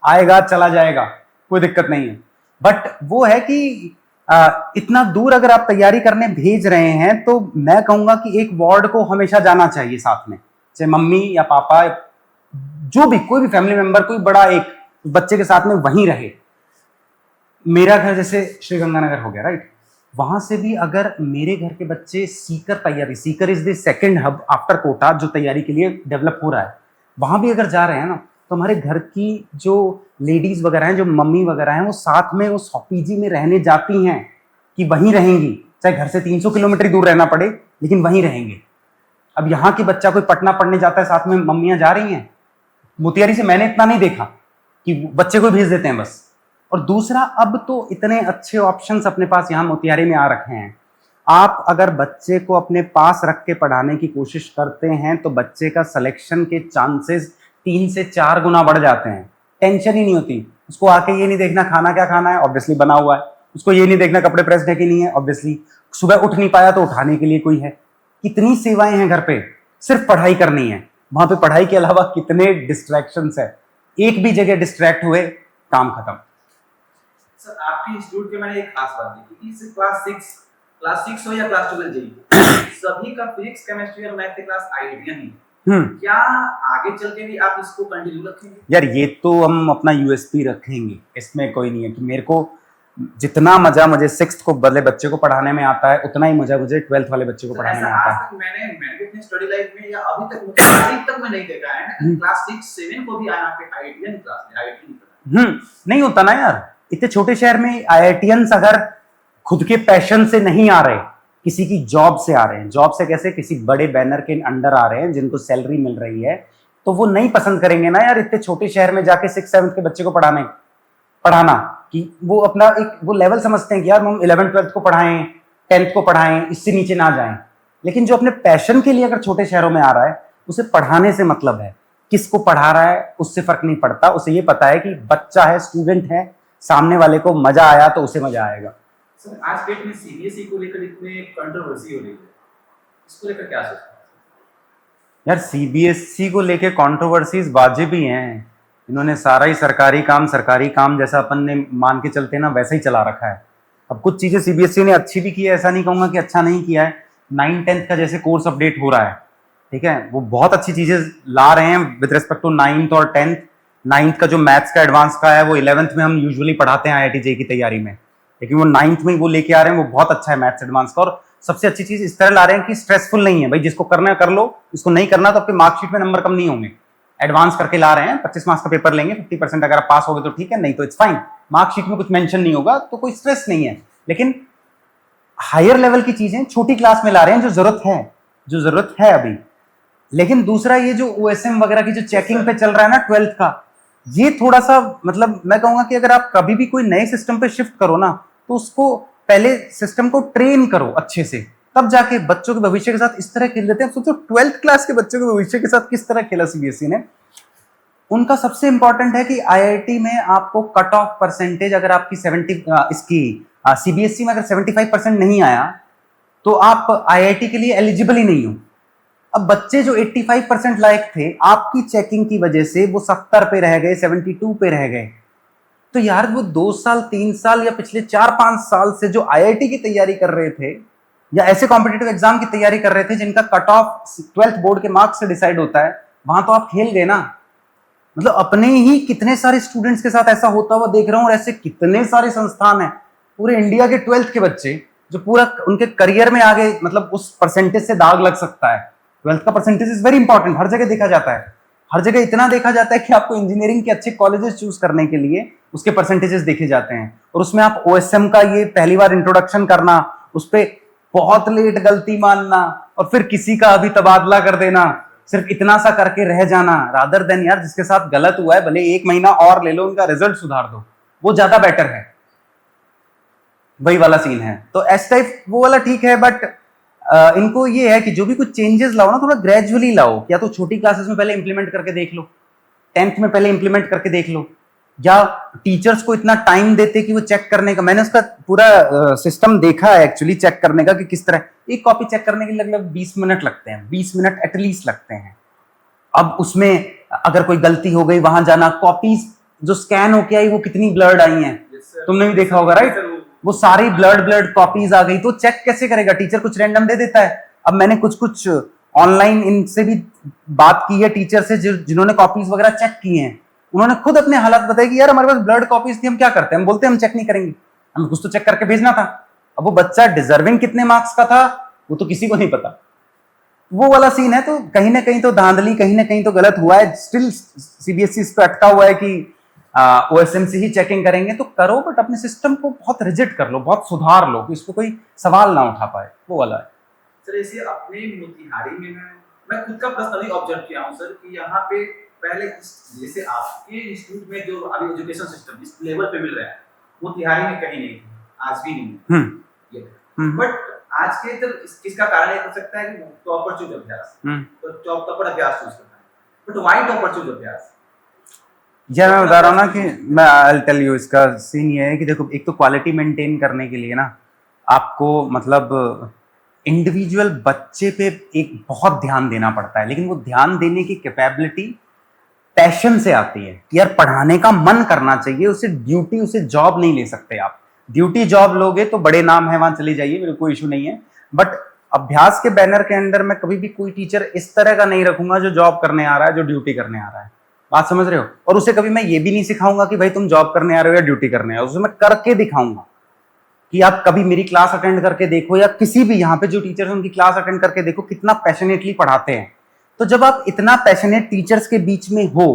आएगा चला जाएगा, कोई दिक्कत नहीं है। बट वो है कि इतना दूर अगर आप तैयारी करने भेज रहे हैं तो मैं कहूंगा कि एक वार्ड को हमेशा जाना चाहिए साथ में, चाहे मम्मी या पापा, जो भी कोई भी फैमिली मेंबर, कोई बड़ा एक बच्चे के साथ में वहीं रहे। मेरा घर जैसे श्रीगंगानगर हो गया, राइट, वहां से भी अगर मेरे घर के बच्चे सीकर तैयारी, Sikar is the second hub after Kota जो तैयारी के लिए डेवलप हो रहा है, वहां भी अगर जा रहे हैं ना, तो हमारे घर की जो लेडीज वगैरह हैं, जो मम्मी वगैरह हैं, वो साथ में उस पीजी में रहने जाती हैं कि वहीं रहेंगी, चाहे घर से 300 किलोमीटर दूर रहना पड़े, लेकिन वहीं रहेंगे। अब यहाँ की बच्चा कोई पटना पढ़ने जाता है, साथ में मम्मियां जा रही हैं। मोतिहारी से मैंने इतना नहीं देखा कि बच्चे को भेज देते हैं बस। और दूसरा, अब तो इतने अच्छे ऑप्शंस अपने पास यहाँ मोतिहारी में आ रखे हैं। आप अगर बच्चे को अपने पास रख के पढ़ाने की कोशिश करते हैं तो बच्चे का सिलेक्शन के चांसेस 3 से 4 गुना बढ़ जाते हैं। टेंशन ही नहीं होती उसको, आके ये नहीं देखना खाना क्या खाना है, ऑब्वियसली बना हुआ है। उसको ये नहीं देखना कपड़े प्रेस है कि नहीं है, ऑब्वियसली। सुबह उठ नहीं पाया तो उठाने के लिए कोई है। कितनी सेवाएं हैं घर पे, सिर्फ पढ़ाई करनी है। वहां पे पढ़ाई के अलावा कितने डिस्ट्रैक्शंस है, एक भी जगह डिस्ट्रैक्ट हुए काम खत्म। सर आपके इंस्टीट्यूट के मैंने एक खास बात देखी कि क्लास 6 हो या क्लास 12 जेईई, सभी का फिजिक्स केमिस्ट्री और मैथ की क्लास आईआईटीएन ही। क्या आगे चल के भी आप इसको कंटिन्यू रखेंगे? यार ये तो हम अपना यूएसपी रखेंगे, इसमें कोई नहीं है कि मेरे को जितना मजा मुझे 6th को वाले बच्चे को पढ़ाने में आता है, उतना ही मजा मुझे 12th वाले बच्चे को पढ़ाने में आता है। मैंने अपनी स्टडी लाइफ में या अभी तक मैं नहीं देखा है क्लास 6-7 को भी यहाँ पे आईआईटीएन क्लास में आईआईटी नहीं होता ना यार। इतने छोटे शहर में आईआईटीएंस अगर खुद के पैशन से नहीं आ रहे, किसी की जॉब से आ रहे हैं, जॉब से कैसे, किसी बड़े बैनर के अंडर आ रहे हैं जिनको सैलरी मिल रही है, तो वो नहीं पसंद करेंगे ना यार इतने छोटे शहर में जाके 6th-7th के बच्चे को पढ़ाना कि वो अपना एक वो लेवल समझते हैं कि यार हम 11th-12th को पढ़ाएं, 10th को पढ़ाएं, इससे नीचे ना जाएं। लेकिन जो अपने पैशन के लिए अगर छोटे शहरों में आ रहा है, उसे पढ़ाने से मतलब है, किसको पढ़ा रहा है उससे फर्क नहीं पड़ता, उसे ये पता है कि बच्चा है, स्टूडेंट है, सामने वाले को मजा आया तो उसे मजा आएगा। सर आज डेट में सीबीएसई को लेकर इतने कंट्रोवर्सी हो रही है, इसको लेकर क्या सोचते हैं? यार सीबीएसई को लेके कंट्रोवर्सीज वाजिब ही हैं। इन्होंने सारा ही सरकारी काम जैसा अपन ने मान के चलते ना वैसा ही चला रखा है। अब कुछ चीजें सीबीएसई ने अच्छी भी की है, ऐसा नहीं कहूंगा कि अच्छा नहीं किया है। 9th-10th का जैसे कोर्स अपडेट हो रहा है, ठीक है, वो बहुत अच्छी चीजें ला रहे हैं विद रिस्पेक्ट टू 9th और 10th। 9th का जो मैथ्स का एडवांस का है वो 11th में हम यूजुअली पढ़ाते हैं IIT JEE की तैयारी में, लेकिन वो 9th में वो लेके आ रहे हैं, वो बहुत अच्छा है मैथ्स एडवांस का। और सबसे अच्छी चीज इस तरह ला रहे हैं कि स्ट्रेसफुल नहीं है, भाई जिसको करना है कर लो, इसको नहीं करना तो आपके मार्कशीट में नंबर कम नहीं होंगे। एडवांस करके ला रहे हैं, 25 मार्क्स का पेपर लेंगे, 50% अगर आप पास हो गए तो ठीक है, नहीं तो इट्स फाइन, मार्कशीट में कुछ मेंशन नहीं होगा तो कोई स्ट्रेस नहीं है। लेकिन हायर लेवल की चीजें छोटी क्लास में ला रहे हैं जो जरूरत है अभी। लेकिन दूसरा ये जो OSM वगैरह की जो चेकिंग पे चल रहा है ना 12th का, ये थोड़ा सा मतलब मैं कहूंगा कि अगर आप कभी भी कोई नए सिस्टम पे शिफ्ट करो ना तो उसको पहले सिस्टम को ट्रेन करो अच्छे से, तब जाके बच्चों के भविष्य के साथ इस तरह खेल देते हैं। सोचो 12th क्लास के बच्चों के भविष्य के साथ किस तरह खेला सीबीएसई ने। उनका सबसे इंपॉर्टेंट है कि IIT में आपको कट ऑफ परसेंटेज अगर आपकी 70 सीबीएसई में अगर 75% नहीं आया तो आप IIT के लिए एलिजिबल ही नहीं हो। अब बच्चे जो 85% लायक थे, आपकी चेकिंग की वजह से वो 70 पे रह गए, 72 पे रह गए। तो यार वो 2 साल 3 साल या पिछले 4-5 साल से जो IIT की तैयारी कर रहे थे या ऐसे कॉम्पिटिटिव एग्जाम की तैयारी कर रहे थे जिनका कट ऑफ 12th बोर्ड के मार्क्स से डिसाइड होता है, वहां तो आप खेल गए ना। मतलब अपने ही कितने सारे स्टूडेंट्स के साथ ऐसा होता हुआ देख रहा हूं, और ऐसे कितने सारे संस्थान हैं पूरे इंडिया के 12th के बच्चे जो पूरा उनके करियर में आगे मतलब उस परसेंटेज से दाग लग सकता है। 12th का परसेंटेज इज वेरी इंपॉर्टेंट, हर जगह देखा जाता है, हर जगह इतना देखा जाता है कि आपको इंजीनियरिंग के अच्छे कॉलेजेस चूज करने के लिए उसके परसेंटेजेस देखे जाते हैं। और उसमें आप OSM का ये पहली बार इंट्रोडक्शन करना, उस पर बहुत लेट गलती मानना और फिर किसी का अभी तबादला कर देना, सिर्फ इतना सा करके रह जाना, रादर देन यार जिसके साथ गलत हुआ है भले 1 महीना और ले लो, उनका रिजल्ट सुधार दो, वो ज्यादा बेटर है। वही वाला सीन है। तो एस टाइप वो वाला ठीक है, बट इनको ये है कि जो भी कुछ चेंजेस लाओ ना थोड़ा ग्रेजुअली लाओ। या तो छोटी क्लासेस में पहले इंप्लीमेंट करके देख लो, 10th में पहले इंप्लीमेंट करके देख लो, या टीचर्स को इतना टाइम देते कि वो चेक करने का, मैंने उसका पूरा सिस्टम देखा है एक्चुअली चेक करने का कि किस तरह एक कॉपी चेक करने के लिए लगभग 20 मिनट लगते हैं, 20 मिनट एटलीस्ट लगते हैं। अब उसमें अगर कोई गलती हो गई, वहां जाना, कॉपीज जो स्कैन होके आई वो कितनी ब्लर्ड आई हैं, तुमने भी देखा होगा राइट, वो सारी ब्लर्ड कॉपीज आ गई, तो चेक कैसे करेगा? टीचर कुछ रैंडम दे देता है। अब मैंने कुछ ऑनलाइन इनसे भी बात की है टीचर से जिन्होंने कॉपीज वगैरह चेक की हैं, उन्होंने खुद अपने हालात बताए कि यार हमारे पास ब्लर्ड कॉपीज थी, हम क्या करते हैं, हम बोलते हैं हम चेक नहीं करेंगे, हमें कुछ तो चेक करके भेजना था। अब वो बच्चा डिजर्विंग कितने मार्क्स का था वो तो किसी को नहीं पता, वो वाला सीन है। तो कहीं ना कहीं तो धांधली, कहीं ना कहीं तो गलत हुआ है। स्टिल सीबीएसई इस पे अटका हुआ है कि OSM से ही चेकिंग करेंगे, तो करो बट अपने सिस्टम को बहुत रिजिड कर लो, बहुत सुधार लो कि इसको कोई सवाल ना उठा पाए, वो वाला है। सर ऐसे अपने मोतिहारी में मैं खुद का पर्सनली ऑब्जर्व किया हूं सर कि यहाँ पे पहले जैसे आपके इंस्टीट्यूट में जो अभी एजुकेशन सिस्टम इस लेवल पे मिल रहा है, मोतिहारी में कहीं नहीं, आज भी नहीं है। बट आज के इधर किसका कारण ये हो सकता है कि टॉपर चूज अभ्यास, तो टॉपर अभ्यास चूज करना है, बट व्हाई टॉपर चूज अभ्यास? यार मैं बता रहा हूँ ना कि मैं आई टेल यू, इसका सीन ये है कि देखो, एक तो क्वालिटी मेंटेन करने के लिए ना आपको मतलब इंडिविजुअल बच्चे पे एक बहुत ध्यान देना पड़ता है, लेकिन वो ध्यान देने की कैपेबिलिटी पैशन से आती है कि यार पढ़ाने का मन करना चाहिए, उसे ड्यूटी, उसे जॉब नहीं ले सकते आप। ड्यूटी जॉब लोगे तो बड़े नाम है, वहां चले जाइए, मेरे कोई इशू नहीं है, बट अभ्यास के बैनर के अंदर मैं कभी भी कोई टीचर इस तरह का नहीं रखूंगा जो जॉब करने आ रहा है, जो ड्यूटी करने आ रहा है। बात समझ रहे हो? और उसे कभी मैं ये भी नहीं सिखाऊंगा कि भाई तुम जॉब करने आ रहे हो या ड्यूटी करने आ रहे हो, उसे मैं करके दिखाऊंगा कि आप कभी मेरी क्लास अटेंड करके देखो, या किसी भी यहाँ पे जो टीचर्स उनकी क्लास अटेंड करके देखो कितना पैशनेटली पढ़ाते हैं। तो जब आप इतना पैशनेट टीचर्स के बीच में हो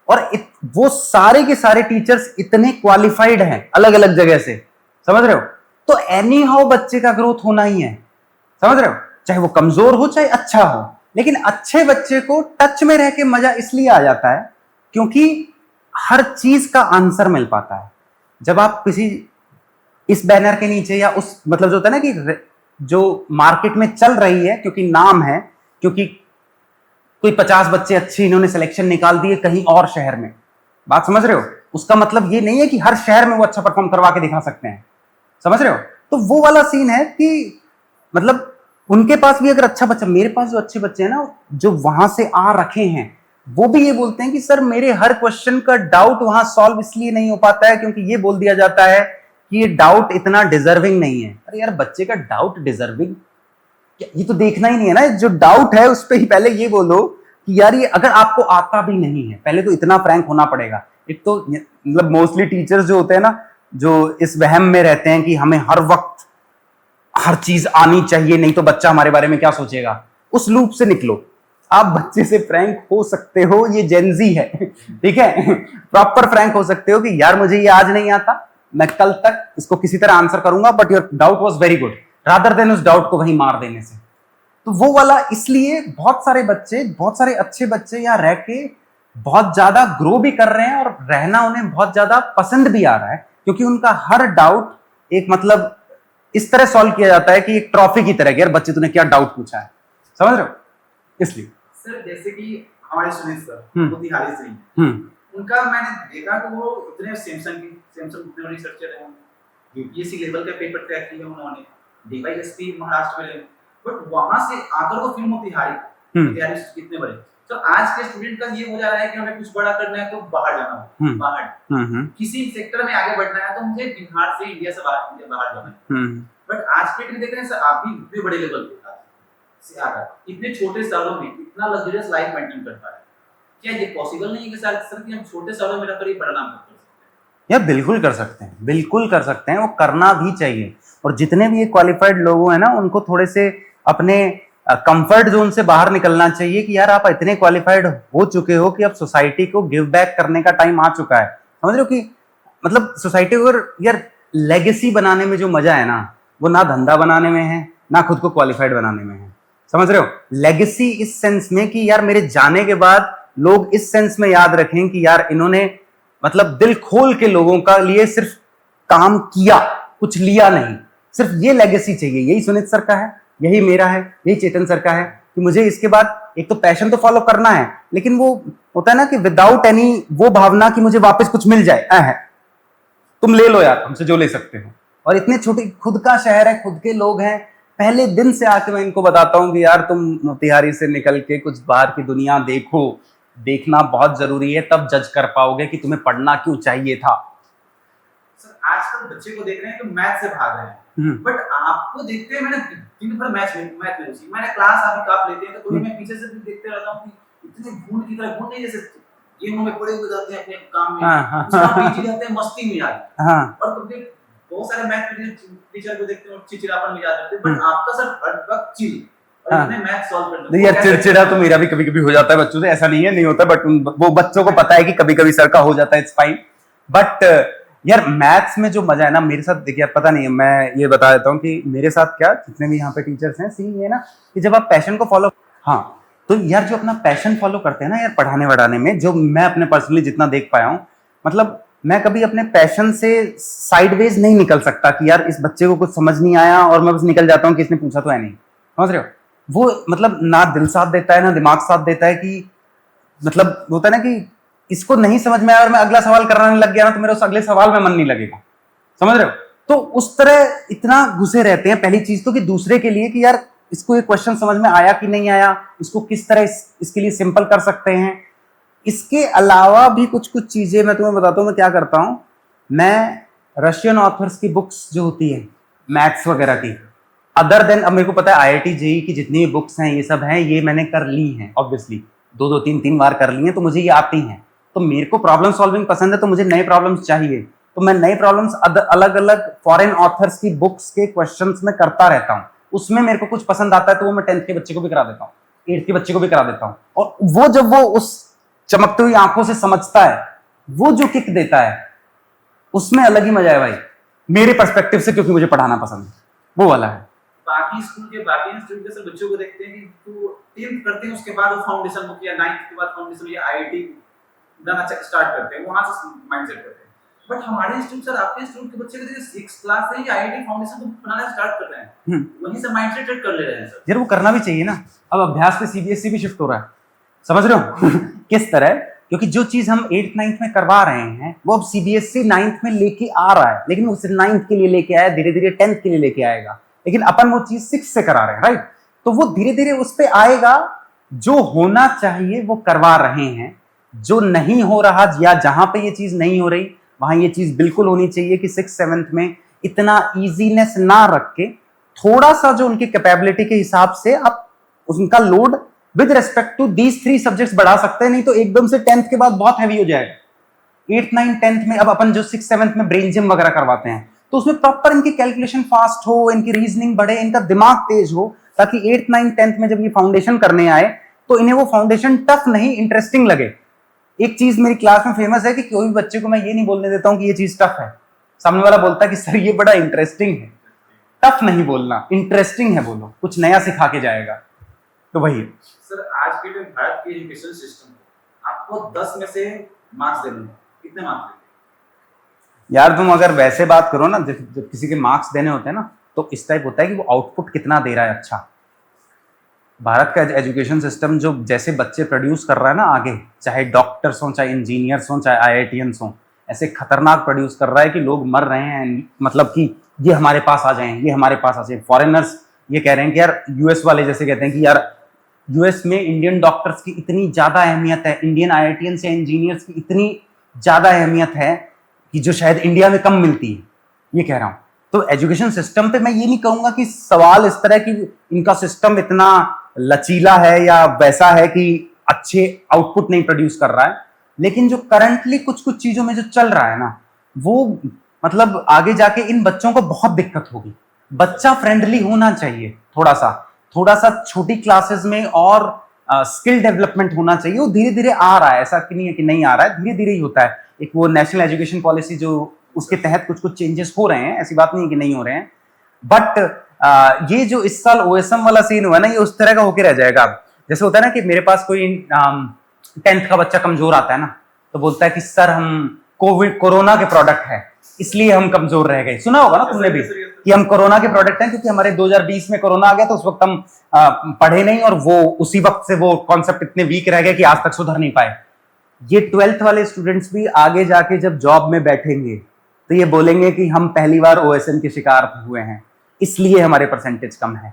और वो सारे के सारे टीचर्स इतने क्वालिफाइड हैं अलग अलग जगह से, समझ रहे हो, तो एनी हाउ बच्चे का ग्रोथ होना ही है, समझ रहे हो, चाहे वो कमजोर हो चाहे अच्छा हो। लेकिन अच्छे बच्चे को टच में रह के मजा इसलिए आ जाता है क्योंकि हर चीज का आंसर मिल पाता है। जब आप किसी इस बैनर के नीचे या उस मतलब जो होता है ना कि जो मार्केट में चल रही है, क्योंकि नाम है, क्योंकि कोई 50 बच्चे अच्छे इन्होंने सिलेक्शन निकाल दिए कहीं और शहर में, बात समझ रहे हो? उसका मतलब ये नहीं है कि हर शहर में वो अच्छा परफॉर्म करवा के दिखा सकते हैं, समझ रहे हो? तो वो वाला सीन है कि मतलब उनके पास भी अगर अच्छा बच्चा, मेरे पास जो अच्छे बच्चे हैं ना जो वहां से आ रखे हैं, वो भी ये बोलते हैं कि सर मेरे हर क्वेश्चन का डाउट वहां सॉल्व इसलिए नहीं हो पाता है क्योंकि ये बोल दिया जाता है कि ये डाउट इतना डिजर्विंग नहीं है। अरे यार बच्चे का डाउट डिजर्विंग ये तो देखना ही नहीं है ना, जो डाउट है उस पर ही पहले ये बोलो कि यार ये अगर आपको आता भी नहीं है, पहले तो इतना फ्रैंक होना पड़ेगा। एक तो मतलब मोस्टली टीचर्स जो होते हैं ना, जो इस वहम में रहते हैं कि हमें हर वक्त हर चीज आनी चाहिए नहीं तो बच्चा हमारे बारे में क्या सोचेगा, उस लूप से निकलो। आप बच्चे से फ्रैंक हो सकते हो, ये जेनजी है, ठीक है, प्रॉपर फ्रैंक हो सकते हो कि यार मुझे ये आज नहीं आता, मैं कल तक इसको किसी तरह आंसर करूंगा, but your doubt was very good, rather than उस डाउट को वहीं मार देने से। तो वो वाला, इसलिए बहुत सारे बच्चे, बहुत सारे अच्छे बच्चे यहाँ रह के बहुत ज्यादा ग्रो भी कर रहे हैं और रहना उन्हें बहुत ज्यादा पसंद भी आ रहा है, क्योंकि उनका हर डाउट एक मतलब इस तरह सॉल्व किया जाता है कि एक ट्रॉफी की तरह कि यार बच्चे तूने क्या डाउट पूछा है, समझ रहे हो? इसलिए सर जैसे कि हमारे सुनील सर मोतिहारी से ही, उनका मैंने देखा कि वो इतने सैमसंग रिसर्चर हैं, यूपीएससी लेवल का पेपर क्रैक किया उन्होंने, डीवाईएसपी महाराष्ट्र में, बट वहां से आकर वो फिर मोतिहारी कितने बड़े। तो आज के स्टूडेंट का ये हो जा रहा है कि हमें कुछ बड़ा करना है तो बाहर जाना हो, बाहर किसी सेक्टर में आगे बढ़ना है तो मुझे बिहार से, इंडिया से बाहर जाना है। बट आज के देख रहे हैं सर, आप भी इतने बड़े लेवल पे से आकर इतने छोटे सालों में इतना लग्जरियस लाइफ मेंटेन कर पा रहे हैं, क्या ये पॉसिबल नहीं है कि सर कि हम छोटे सालों में रहकर ये बड़ा नाम कर सकते हैं? यार बिल्कुल कर सकते हैं, बिल्कुल कर सकते हैं, वो करना भी चाहिए। और जितने भी ये क्वालिफाइड लोग हैं ना, उनको थोड़े से अपने कंफर्ट जोन से बाहर निकलना चाहिए कि यार आप इतने क्वालिफाइड हो चुके हो कि अब सोसाइटी को गिव बैक करने का टाइम आ चुका है, समझ रहे हो? कि मतलब सोसाइटी को यार लेगेसी बनाने में जो मजा है ना, वो ना धंधा बनाने में है ना खुद को क्वालिफाइड बनाने में है, समझ रहे हो? लेगेसी इस सेंस में कि यार मेरे जाने के बाद लोग इस सेंस में याद रखें कि यार इन्होंने मतलब दिल खोल के लोगों का लिए सिर्फ काम किया, कुछ लिया नहीं, सिर्फ ये लेगेसी चाहिए। यही सुनीत सर का है, यही मेरा है, यही चेतन सर का है कि मुझे इसके बाद एक तो पैशन तो फॉलो करना है, लेकिन वो होता है ना कि विदाउट एनी वो भावना कि मुझे वापस कुछ मिल जाए, है तुम ले लो यार हमसे जो ले सकते हो। और इतने छोटे, खुद का शहर है, खुद के लोग हैं, पहले दिन से आके मैं इनको बताता हूँ कि यार तुम मोतिहारी से निकल के कुछ बाहर की दुनिया देखो, देखना बहुत जरूरी है, तब जज कर पाओगे कि तुम्हें पढ़ना क्यों चाहिए था। सर आजकल बच्चे को देख रहे हैं कि मैथ से भाग रहे हैं, बट आपको देखते हैं, मैंने दिन भर मैथ में उसी मैंने क्लास आप लेते हैं तो कोई मैं पीछे से देखते रहता हूँ कि इतने भूल की तरह, भूल नहीं जैसे गेमों में पड़े हुए जाते हैं अपने काम में, बीजी रहते हैं, मस्ती में जाते हैं। और तुम बहुत सारे मैथ टीचर को देखते हो चिड़चिड़ापन में जाते हैं, बट आपका सर हर वक्त चिल मैथ सॉल्व करना। नहीं यार, चिड़चिड़ा तो मेरा भी कभी कभी हो जाता है बच्चों से, ऐसा नहीं है नहीं होता, बट वो बच्चों को पता है कि कभी कभी सर का हो जाता है, इट्स फाइन। बट यार मैथ्स में जो मजा है ना, मेरे साथ देखिए पता नहीं है, मैं ये बता देता हूँ कि मेरे साथ क्या, जितने भी यहाँ पे टीचर्स हैं, सीन ये ना कि जब आप पैशन को फॉलो, हाँ तो यार जो अपना पैशन फॉलो करते हैं ना यार पढ़ाने वढ़ाने में, जो मैं अपने पर्सनली जितना देख पाया हूँ, मतलब मैं कभी अपने पैशन से साइडवेज नहीं निकल सकता कि यार इस बच्चे को कुछ समझ नहीं आया और मैं बस निकल जाता हूँ कि इसने पूछा तो है नहीं, समझ रहे हो? वो मतलब ना दिल साथ देता है ना दिमाग साथ देता है, कि मतलब होता है ना कि इसको नहीं समझ में आया और मैं अगला सवाल कराने लग गया ना तो मेरा उस अगले सवाल में मन नहीं लगेगा, समझ रहे हो? तो उस तरह इतना घुसे रहते हैं पहली चीज तो, कि दूसरे के लिए कि यार इसको ये क्वेश्चन समझ में आया कि नहीं आया, इसको किस तरह इसके लिए सिंपल कर सकते हैं। इसके अलावा भी कुछ कुछ चीजें मैं तुम्हें बताता हूँ मैं क्या करता हूँ। मैं रशियन ऑथर्स की बुक्स जो होती है मैथ्स वगैरह की, अदर देन, अब मेरे को पता है IIT JEE की जितनी भी बुक्स हैं ये सब हैं, ये मैंने कर ली हैं ऑब्वियसली, दो तीन बार कर ली हैं, तो मुझे ये आती हैं। तो मेरे को प्रॉब्लम सॉल्विंग पसंद है, तो मुझे नए प्रॉब्लम्स चाहिए, तो मैं नए प्रॉब्लम्स अलग अलग फॉरेन ऑथर्स की बुक्स के क्वेश्चंस में करता रहता हूँ। उसमें मेरे को कुछ पसंद आता है तो वो मैं 10th के बच्चे को भी करा देता हूँ, 8th के बच्चे को भी करा देता हूँ, और वो जब वो उस चमकती हुई आंखों से समझता है, वो जो किक देता है उसमें अलग ही मजा है भाई, मेरे पर्सपेक्टिव से, क्योंकि मुझे पढ़ाना पसंद है, वो वाला है। बाकी स्कूल के बाकी इंस्टीट्यूट के सब बच्चों को देखते हैं कि तो 10th करते हैं, उसके बाद वो फाउंडेशन बुक या 9th के बाद फाउंडेशन या IIT देना स्टार्ट करते हैं, वहां से माइंडसेट करते हैं। बट हमारे इंस्टीट्यूट सर, आपके इंस्टीट्यूट के बच्चे के 6th क्लास से ही IIT फाउंडेशन बुक बनाना स्टार्ट कर रहे हैं, वहीं से माइंडसेट कर ले रहे हैं सर। यार वो करना भी चाहिए ना, अब अभ्यास पे CBSE भी शिफ्ट हो रहा है, समझ रहे हो? किस तरह, क्योंकि जो चीज हम 8th 9th में करवा रहे हैं वो अब CBSE 9th में लेके आ रहा है, लेकिन वो सिर्फ 9th के लिए लेके आया, धीरे धीरे 10th के लिए लेके आएगा, लेकिन अपन वो चीज 6 से करा रहे हैं, राइट? तो वो धीरे धीरे उस पे आएगा। जो होना चाहिए वो करवा रहे हैं, जो नहीं हो रहा या जहां पे ये चीज नहीं हो रही वहां ये चीज बिल्कुल होनी चाहिए कि 6th 7th में इतना इजीनेस ना रख के थोड़ा सा जो उनकी कैपेबिलिटी के हिसाब से आप उनका load with respect to these 3 subjects बढ़ा सकते हैं, नहीं तो एकदम से 10th के बाद बहुत हैवी हो जाएगा। 8th 9th 10th में अब अपन जो 6th 7th में ब्रेन जिम वगैरह करवाते हैं तो उसमें प्रॉपर इनकी कैलकुलेशन फास्ट हो, इनकी रीजनिंग बढ़े, इनका दिमाग तेज हो, ताकि 8th 9th 10th में जब ये फाउंडेशन करने आए तो इन्हें वो फाउंडेशन टफ नहीं इंटरेस्टिंग लगे। एक चीज मेरी क्लास में फेमस है कि कोई भी बच्चे को मैं ये नहीं बोलने देता हूं कि ये चीज टफ है, सामने वाला बोलता है कि सर ये बड़ा इंटरेस्टिंग है। टफ नहीं बोलना, इंटरेस्टिंग है बोलो, कुछ नया सिखा के जाएगा। तो वही है सर, आज के जो भारत के एजुकेशन सिस्टम को आपको 10 में से मार्क्स देने हैं, कितने मार्क्स देंगे? यार, तुम अगर वैसे बात करो ना, जब किसी के मार्क्स देने होते हैं ना तो इस टाइप होता है कि वो आउटपुट कितना दे रहा है। अच्छा, भारत का एजुकेशन सिस्टम जो जैसे बच्चे प्रोड्यूस कर रहा है ना आगे, चाहे डॉक्टर्स हों, चाहे इंजीनियर्स हों, चाहे IITians हों, ऐसे खतरनाक प्रोड्यूस कर रहा है कि लोग मर रहे हैं, मतलब कि ये हमारे पास आ जाएं, ये हमारे पास आ जाए। फॉरेनर्स ये कह रहे हैं कि यार, US वाले जैसे कहते हैं कि यार US में इंडियन डॉक्टर्स की इतनी ज्यादा अहमियत है, इंडियन IITians या इंजीनियर्स की इतनी ज्यादा अहमियत है कि जो शायद इंडिया में कम मिलती है, ये कह रहा हूँ। तो एजुकेशन सिस्टम पे मैं ये नहीं कहूंगा कि सवाल इस तरह कि इनका सिस्टम इतना लचीला है या वैसा है कि अच्छे आउटपुट नहीं प्रोड्यूस कर रहा है, लेकिन जो करंटली कुछ कुछ चीजों में जो चल रहा है ना, वो मतलब आगे जाके इन बच्चों को बहुत दिक्कत होगी। बच्चा फ्रेंडली होना चाहिए, थोड़ा सा छोटी क्लासेस में, और स्किल डेवलपमेंट होना चाहिए। वो धीरे धीरे आ रहा है, ऐसा कि नहीं है कि नहीं आ रहा है, धीरे धीरे ही होता है। एक वो नेशनल एजुकेशन पॉलिसी जो, उसके तहत कुछ कुछ चेंजेस हो रहे हैं, ऐसी बात नहीं है कि नहीं हो रहे हैं। बट ये जो इस साल OSM वाला सीन हुआ ना, ये उस तरह का होके रह जाएगा। जैसे होता है ना कि मेरे पास कोई 10th का बच्चा कमजोर आता है ना, तो बोलता है कि सर हम कोरोना के प्रोडक्ट है, इसलिए हम कमजोर रह गए। सुना होगा ना तुमने भी कि हम कोरोना के प्रोडक्ट हैं क्योंकि हमारे 2020 में कोरोना आ गया, तो उस वक्त हम पढ़े नहीं, और वो उसी वक्त से वो कॉन्सेप्ट इतने वीक रह गए कि आज तक सुधर नहीं पाए। ये 12th वाले स्टूडेंट्स भी आगे जाके जब जॉब में बैठेंगे तो ये बोलेंगे कि हम पहली बार OSM के शिकार हुए हैं, इसलिए हमारे परसेंटेज कम है।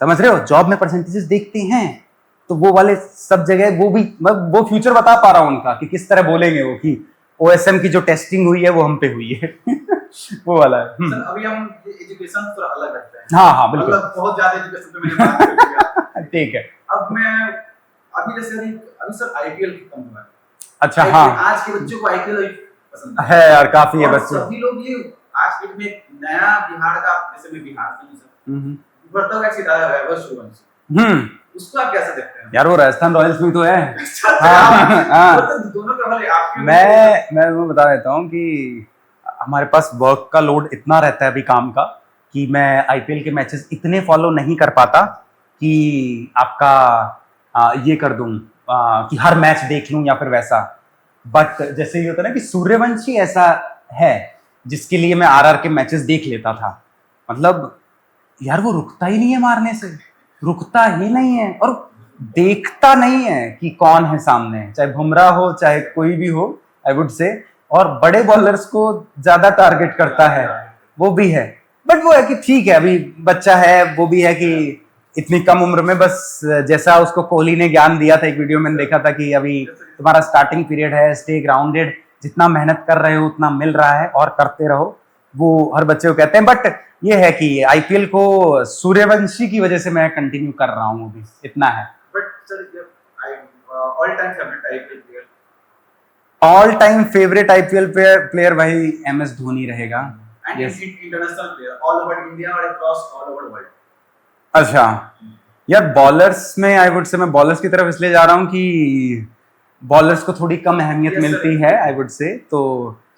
समझ रहे हो? जॉब में परसेंटेजेस देखते हैं तो वो वाले सब जगह वो फ्यूचर बता पा रहा हूं उनका कि किस तरह बोलेंगे वो कि OSM की जो टेस्टिंग हुई है वो हम पे हुई है। वो वाला है। सर, अभी हम एजुकेशन थोड़ा अलग रखते हैं। हाँ बिल्कुल, मतलब बहुत ज्यादा एजुकेशन पे मैंने बात कर लिया। ठीक है। अब मैं अभी जैसे अभी सर IPL खत्म हुआ है। अच्छा, IPL, हाँ आज के बच्चों को IPL पसंद है यार, काफी है और बच्चे। सभी लोग ये आज के में नया बिहार का, जैसे मैं बिहार से हूं सर, उभरता हुआ एक सितारा है वैभव सूर्यवंशी, उसको आप कैसे देखते हैं? यार वो राजस्थान रॉयल्स में तो है। हाँ, तो दोनों का भले आपके मैं वो बता देता हूँ कि हमारे पास वर्क का लोड इतना रहता है अभी काम का कि मैं IPL के मैचेस इतने फॉलो नहीं कर पाता कि आपका ये कर दूं कि हर मैच देख लूं या फिर वैसा। बट जैसे ये होता है ना कि सूर्यवंशी ऐसा है जिसके लिए मैं RR के मैचेस देख लेता था। मतलब यार वो रुकता ही नहीं है मारने से, रुकता ही नहीं है, और देखता नहीं है कि कौन है सामने, चाहे बुमराह हो चाहे कोई भी हो, आई वुड से, और बड़े बॉलर्स को ज्यादा टारगेट करता है, वो भी है। बट वो है कि ठीक है, अभी बच्चा है, वो भी है कि इतनी कम उम्र में, बस जैसा उसको कोहली ने ज्ञान दिया था, एक वीडियो मैंने देखा था कि अभी तुम्हारा स्टार्टिंग पीरियड है, स्टे ग्राउंडेड, जितना मेहनत कर रहे हो उतना मिल रहा है और करते रहो, वो हर बच्चे को कहते हैं। बट ये है कि IPL को सूर्यवंशी की वजह से मैं कंटिन्यू कर रहा हूँ अभी, इतना है। But sir, all time favourite IPL player, all time favourite IPL player भाई MS धोनी रहेगा। And international player all over India और अक्रॉस ऑल ओवर वर्ल्ड। अच्छा यार, बॉलर्स में आई वुड से मैं बॉलर्स की तरफ इसलिए जा रहा हूँ कि बॉलर्स को थोड़ी कम अहमियत Yes, मिलती sir. है, आई वुड से। तो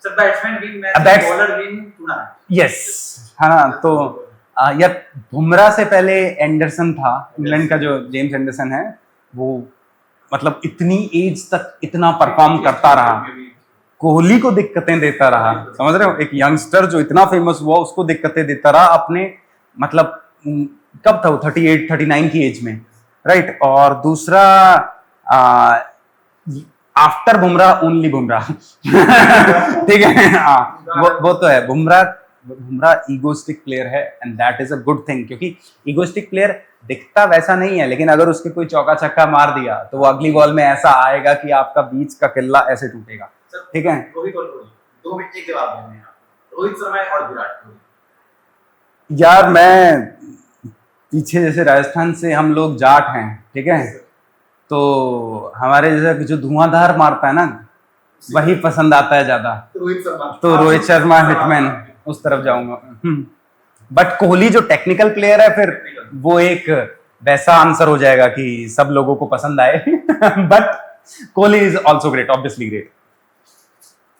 sir, batsman win match, Bats- bowler win tournament. Yes, हाँ, तो यार बुमराह से पहले एंडरसन था, इंग्लैंड का जो जेम्स एंडरसन है, वो मतलब इतनी एज तक इतना परफॉर्म करता रहा, कोहली को दिक्कतें देता रहा। समझ रहे हो? एक यंगस्टर जो इतना फेमस हुआ उसको दिक्कतें देता रहा अपने, मतलब कब था वो 38 39 की एज में, राइट। और दूसरा आफ्टर बुमराह ओनली बुमराह ठीक है हाँ वो तो है बुमराह ईगोस्टिक प्लेयर है and that is a good thing क्योंकि ईगोस्टिक प्लेयर दिखता वैसा नहीं है लेकिन अगर उसके कोई चौका छक्का मार दिया तो वो अगली बॉल में ऐसा आएगा कि आपका बीच का किल्ला ऐसे टूटेगा ठीक है रोहित और कोहली दो में एक जवाब देने हैं रोहित शर्मा और विराट कोहली यार मैं पीछे जैसे राजस्थान से हम लोग जाट हैं ठीक है तो हमारे जैसा जो धुआंधार मारता है ना वही पसंद आता है ज्यादा तो रोहित शर्मा हिटमैन उस तरफ जाऊंगा बट कोहली जो टेक्निकल प्लेयर है फिर वो एक वैसा आंसर हो जाएगा कि सब लोगों को पसंद आए but Kohli is also great obviously great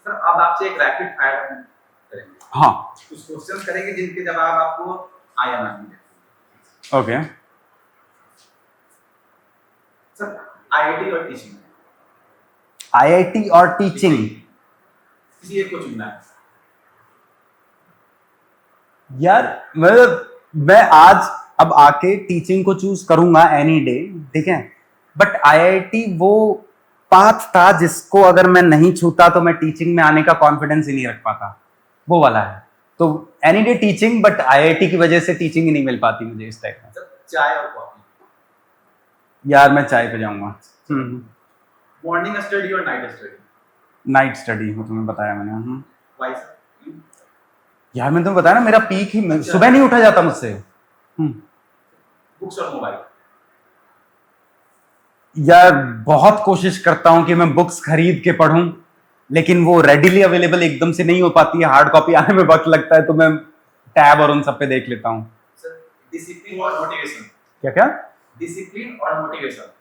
sir अब आपसे एक रैपिड फायर करेंगे हाँ कुछ क्वेश्चन करेंगे जिनके जवाब आपको आया ना मिले ओके सर आईआईटी और टीचिंग आईआईटी और टीचिंग किसी एक को चुनना है यार मैं आज अब आके टीचिंग को चूज करूंगा एनी डे ठीक है बट आईआईटी वो पाथ था जिसको अगर मैं नहीं छूता तो मैं टीचिंग में आने का कॉन्फिडेंस ही नहीं रख पाता वो वाला है तो any day teaching but IIT की वजह से टीचिंग ही नहीं मिल पाती मुझे इस टाइप में सर चाय और कॉफी यार मैं चाय पे जाऊंगा मॉर्निंग स्टडी और नाइट स्टडी नाइट स्टडी वो तुम्हें बताया मैंने वाई सर यार मैंने तुम्हें बताया ना मेरा पीक ही सुबह नहीं उठा जाता मुझसे बुक्स और मोबाइल यार बहुत कोशिश करता हूं कि मैं बुक्स खरीद के पढूं लेकिन वो रेडिली अवेलेबल एकदम से नहीं हो पाती है हार्ड कॉपी आने में वक्त लगता है तो मैं टैब और उन सब पे देख लेता हूं सर डिसिप्लिन और मोटिवेशन क्या क्या डिसिप्लिन और मोटिवेशन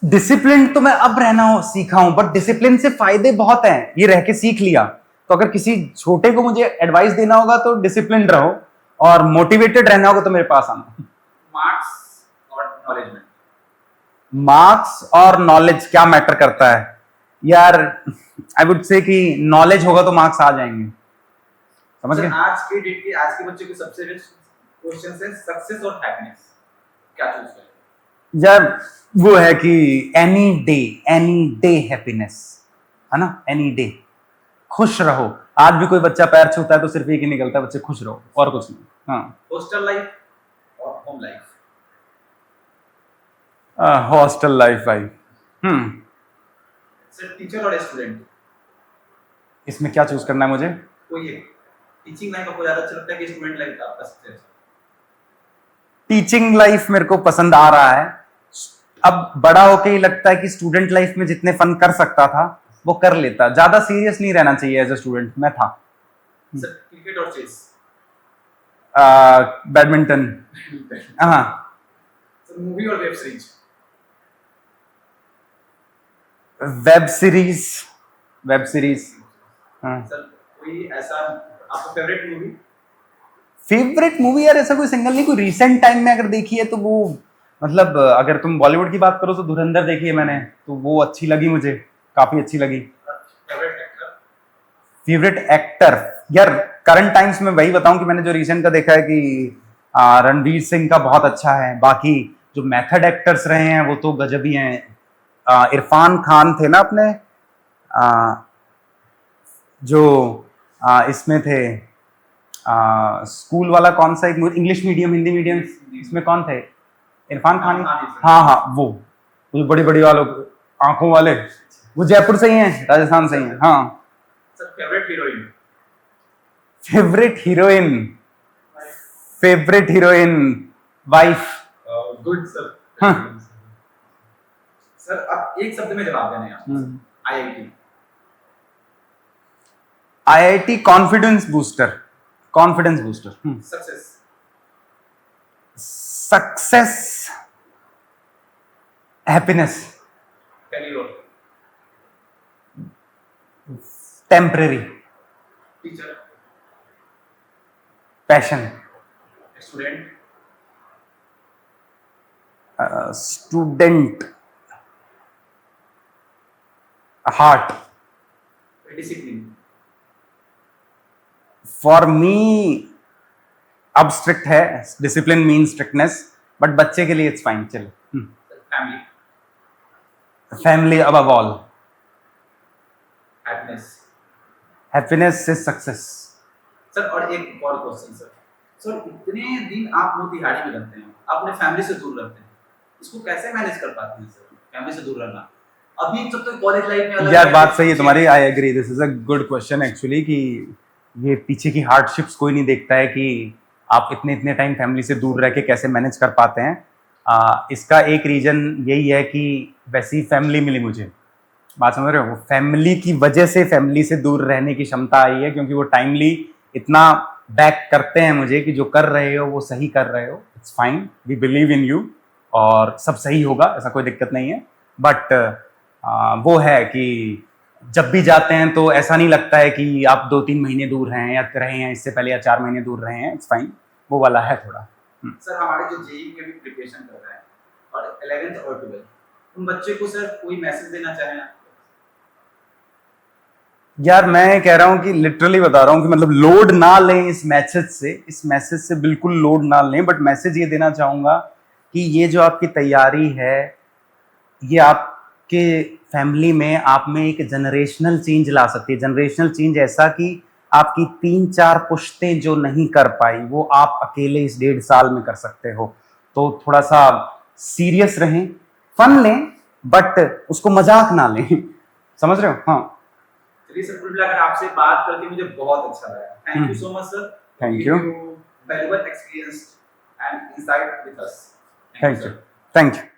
डिसिप्लिन तो मैं अब रहना सीखा हूं बट डिसिप्लिन से फायदे बहुत हैं ये रह के सीख लिया तो अगर किसी छोटे को मुझे एडवाइस देना होगा तो डिसिप्लिन रहो और मोटिवेटेड रहना होगा तो मेरे पास आना मार्क्स और नॉलेज में मार्क्स और नॉलेज क्या मैटर करता है यार आई वुड से कि नॉलेज होगा तो मार्क्स आ जाएंगे समझ सर गए आज के डेट के आज के बच्चे के सबसे बेस्ट क्वेश्चन है सक्सेस और हैप्पीनेस क्या चूज करें यार वो है कि एनी डे हैप्पीनेस है ना एनी डे खुश रहो आज भी कोई बच्चा पैर छूता है तो सिर्फ एक ही निकलता है बच्चे खुश रहो और कुछ नहीं हाँ हॉस्टल लाइफ और होम लाइफ हॉस्टल लाइफ भाई सर टीचर और स्टूडेंट इसमें क्या चूज करना है मुझे कोई एक टीचिंग लाइफ आपको ज्यादा अच्छा लगता है कि स्टूडेंट लाइफ आपका सबसे अच्छा टीचिंग लाइफ मेरे को पसंद आ रहा है अब बड़ा होके ही लगता है कि स्टूडेंट लाइफ में जितने फन कर सकता था वो कर लेता ज्यादा सीरियस नहीं रहना चाहिए एज ए स्टूडेंट मैं था सर क्रिकेट और चेस बैडमिंटन हाँ सर मूवी और वेब सीरीज वेब सीरीज हाँ सर कोई ऐसा आपका फेवरेट मूवी यार ऐसा कोई सिंगल नहीं कोई रिसेंट टाइम में अगर देखी है तो वो मतलब अगर तुम बॉलीवुड की बात करो तो धुरंधर देखी है मैंने तो वो अच्छी लगी मुझे काफी अच्छी लगी फेवरेट एक्टर यार करंट टाइम्स में वही बताऊं कि मैंने जो रिसेंट का देखा है कि रणवीर सिंह का बहुत अच्छा है बाकी जो मेथड एक्टर्स रहे हैं वो तो गजब ही हैं इरफान खान थे ना अपने जो इसमें थे स्कूल वाला कौन सा एक इंग्लिश मीडियम हिंदी मीडियम इसमें कौन थे इरफान खान हाँ वो बड़ी बड़ी वालों आंखों वाले वो जयपुर से ही हैं राजस्थान से ही हैं हाँ sir favourite heroine wife good sir हाँ सर अब एक शब्द में जवाब देना है IIT IIT confidence booster success happiness failure temporary teacher passion student student heart discipline for me अब स्ट्रिक्ट है डिसिप्लिन मीन स्ट्रिक्टनेस बट बच्चे के लिए इट्स फाइन चलो family above all. Happiness. Happiness is success. Sir और एक और question sir. Sir इतने दिन आप मोतिहारी में रहते हैं, आप अपने फैमिली से दूर रहते हैं, इसको कैसे मैनेज कर पाते हैं सर, फैमिली से दूर रहना? अभी जब तक कॉलेज लाइफ में अलग यार बात सही है तुम्हारी, I agree, this is a good question actually, कि ये पीछे की हार्डशिप्स कोई नहीं देखता है कि आप इतने इतने टाइम फैमिली से दूर रह के कैसे मैनेज कर पाते हैं। इसका एक रीजन यही है कि वैसी फैमिली मिली मुझे, बात समझ रहे हो, फैमिली की वजह से फैमिली से दूर रहने की क्षमता आई है, क्योंकि वो टाइमली इतना बैक करते हैं मुझे कि जो कर रहे हो वो सही कर रहे हो, it's fine, we believe in you, और सब सही होगा, ऐसा कोई दिक्कत नहीं है। बट वो है कि जब भी जाते हैं तो ऐसा नहीं लगता है कि आप 2-3 महीने दूर हैं या रहे हैं इससे पहले, या 4 महीने दूर रहे हैं, इट्स फाइन, वो वाला है थोड़ा। सर हमारे जो जेईई के भी प्रिपरेशन कर रहे हैं और 11th और 12th, उन बच्चे को सर कोई मैसेज देना चाहें आप? यार मैं कह रहा हूँ कि लिटरली बता रहा हूँ कि मतलब लोड ना लें इस मैसेज से बिल्कुल लोड ना लें, बट मैसेज ये देना चाहूँगा कि ये जो आपकी तैयारी है, ये आपके फैमिली में आप में एक जनरेशनल चेंज ला सकती है। जनरेशनल चेंज ऐसा कि आपकी 3-4 पुश्तें जो नहीं कर पाई वो आप अकेले इस 1.5 साल में कर सकते हो। तो थोड़ा सा सीरियस रहें, फन लें, बट उसको मजाक ना लें, समझ रहे हो? हाँ चलिए सर, कुल मिलाकर आपसे बात करके मुझे बहुत अच्छा लगा। Thank you so much sir. Thank you. Valuable experience and insight with us. Thank you.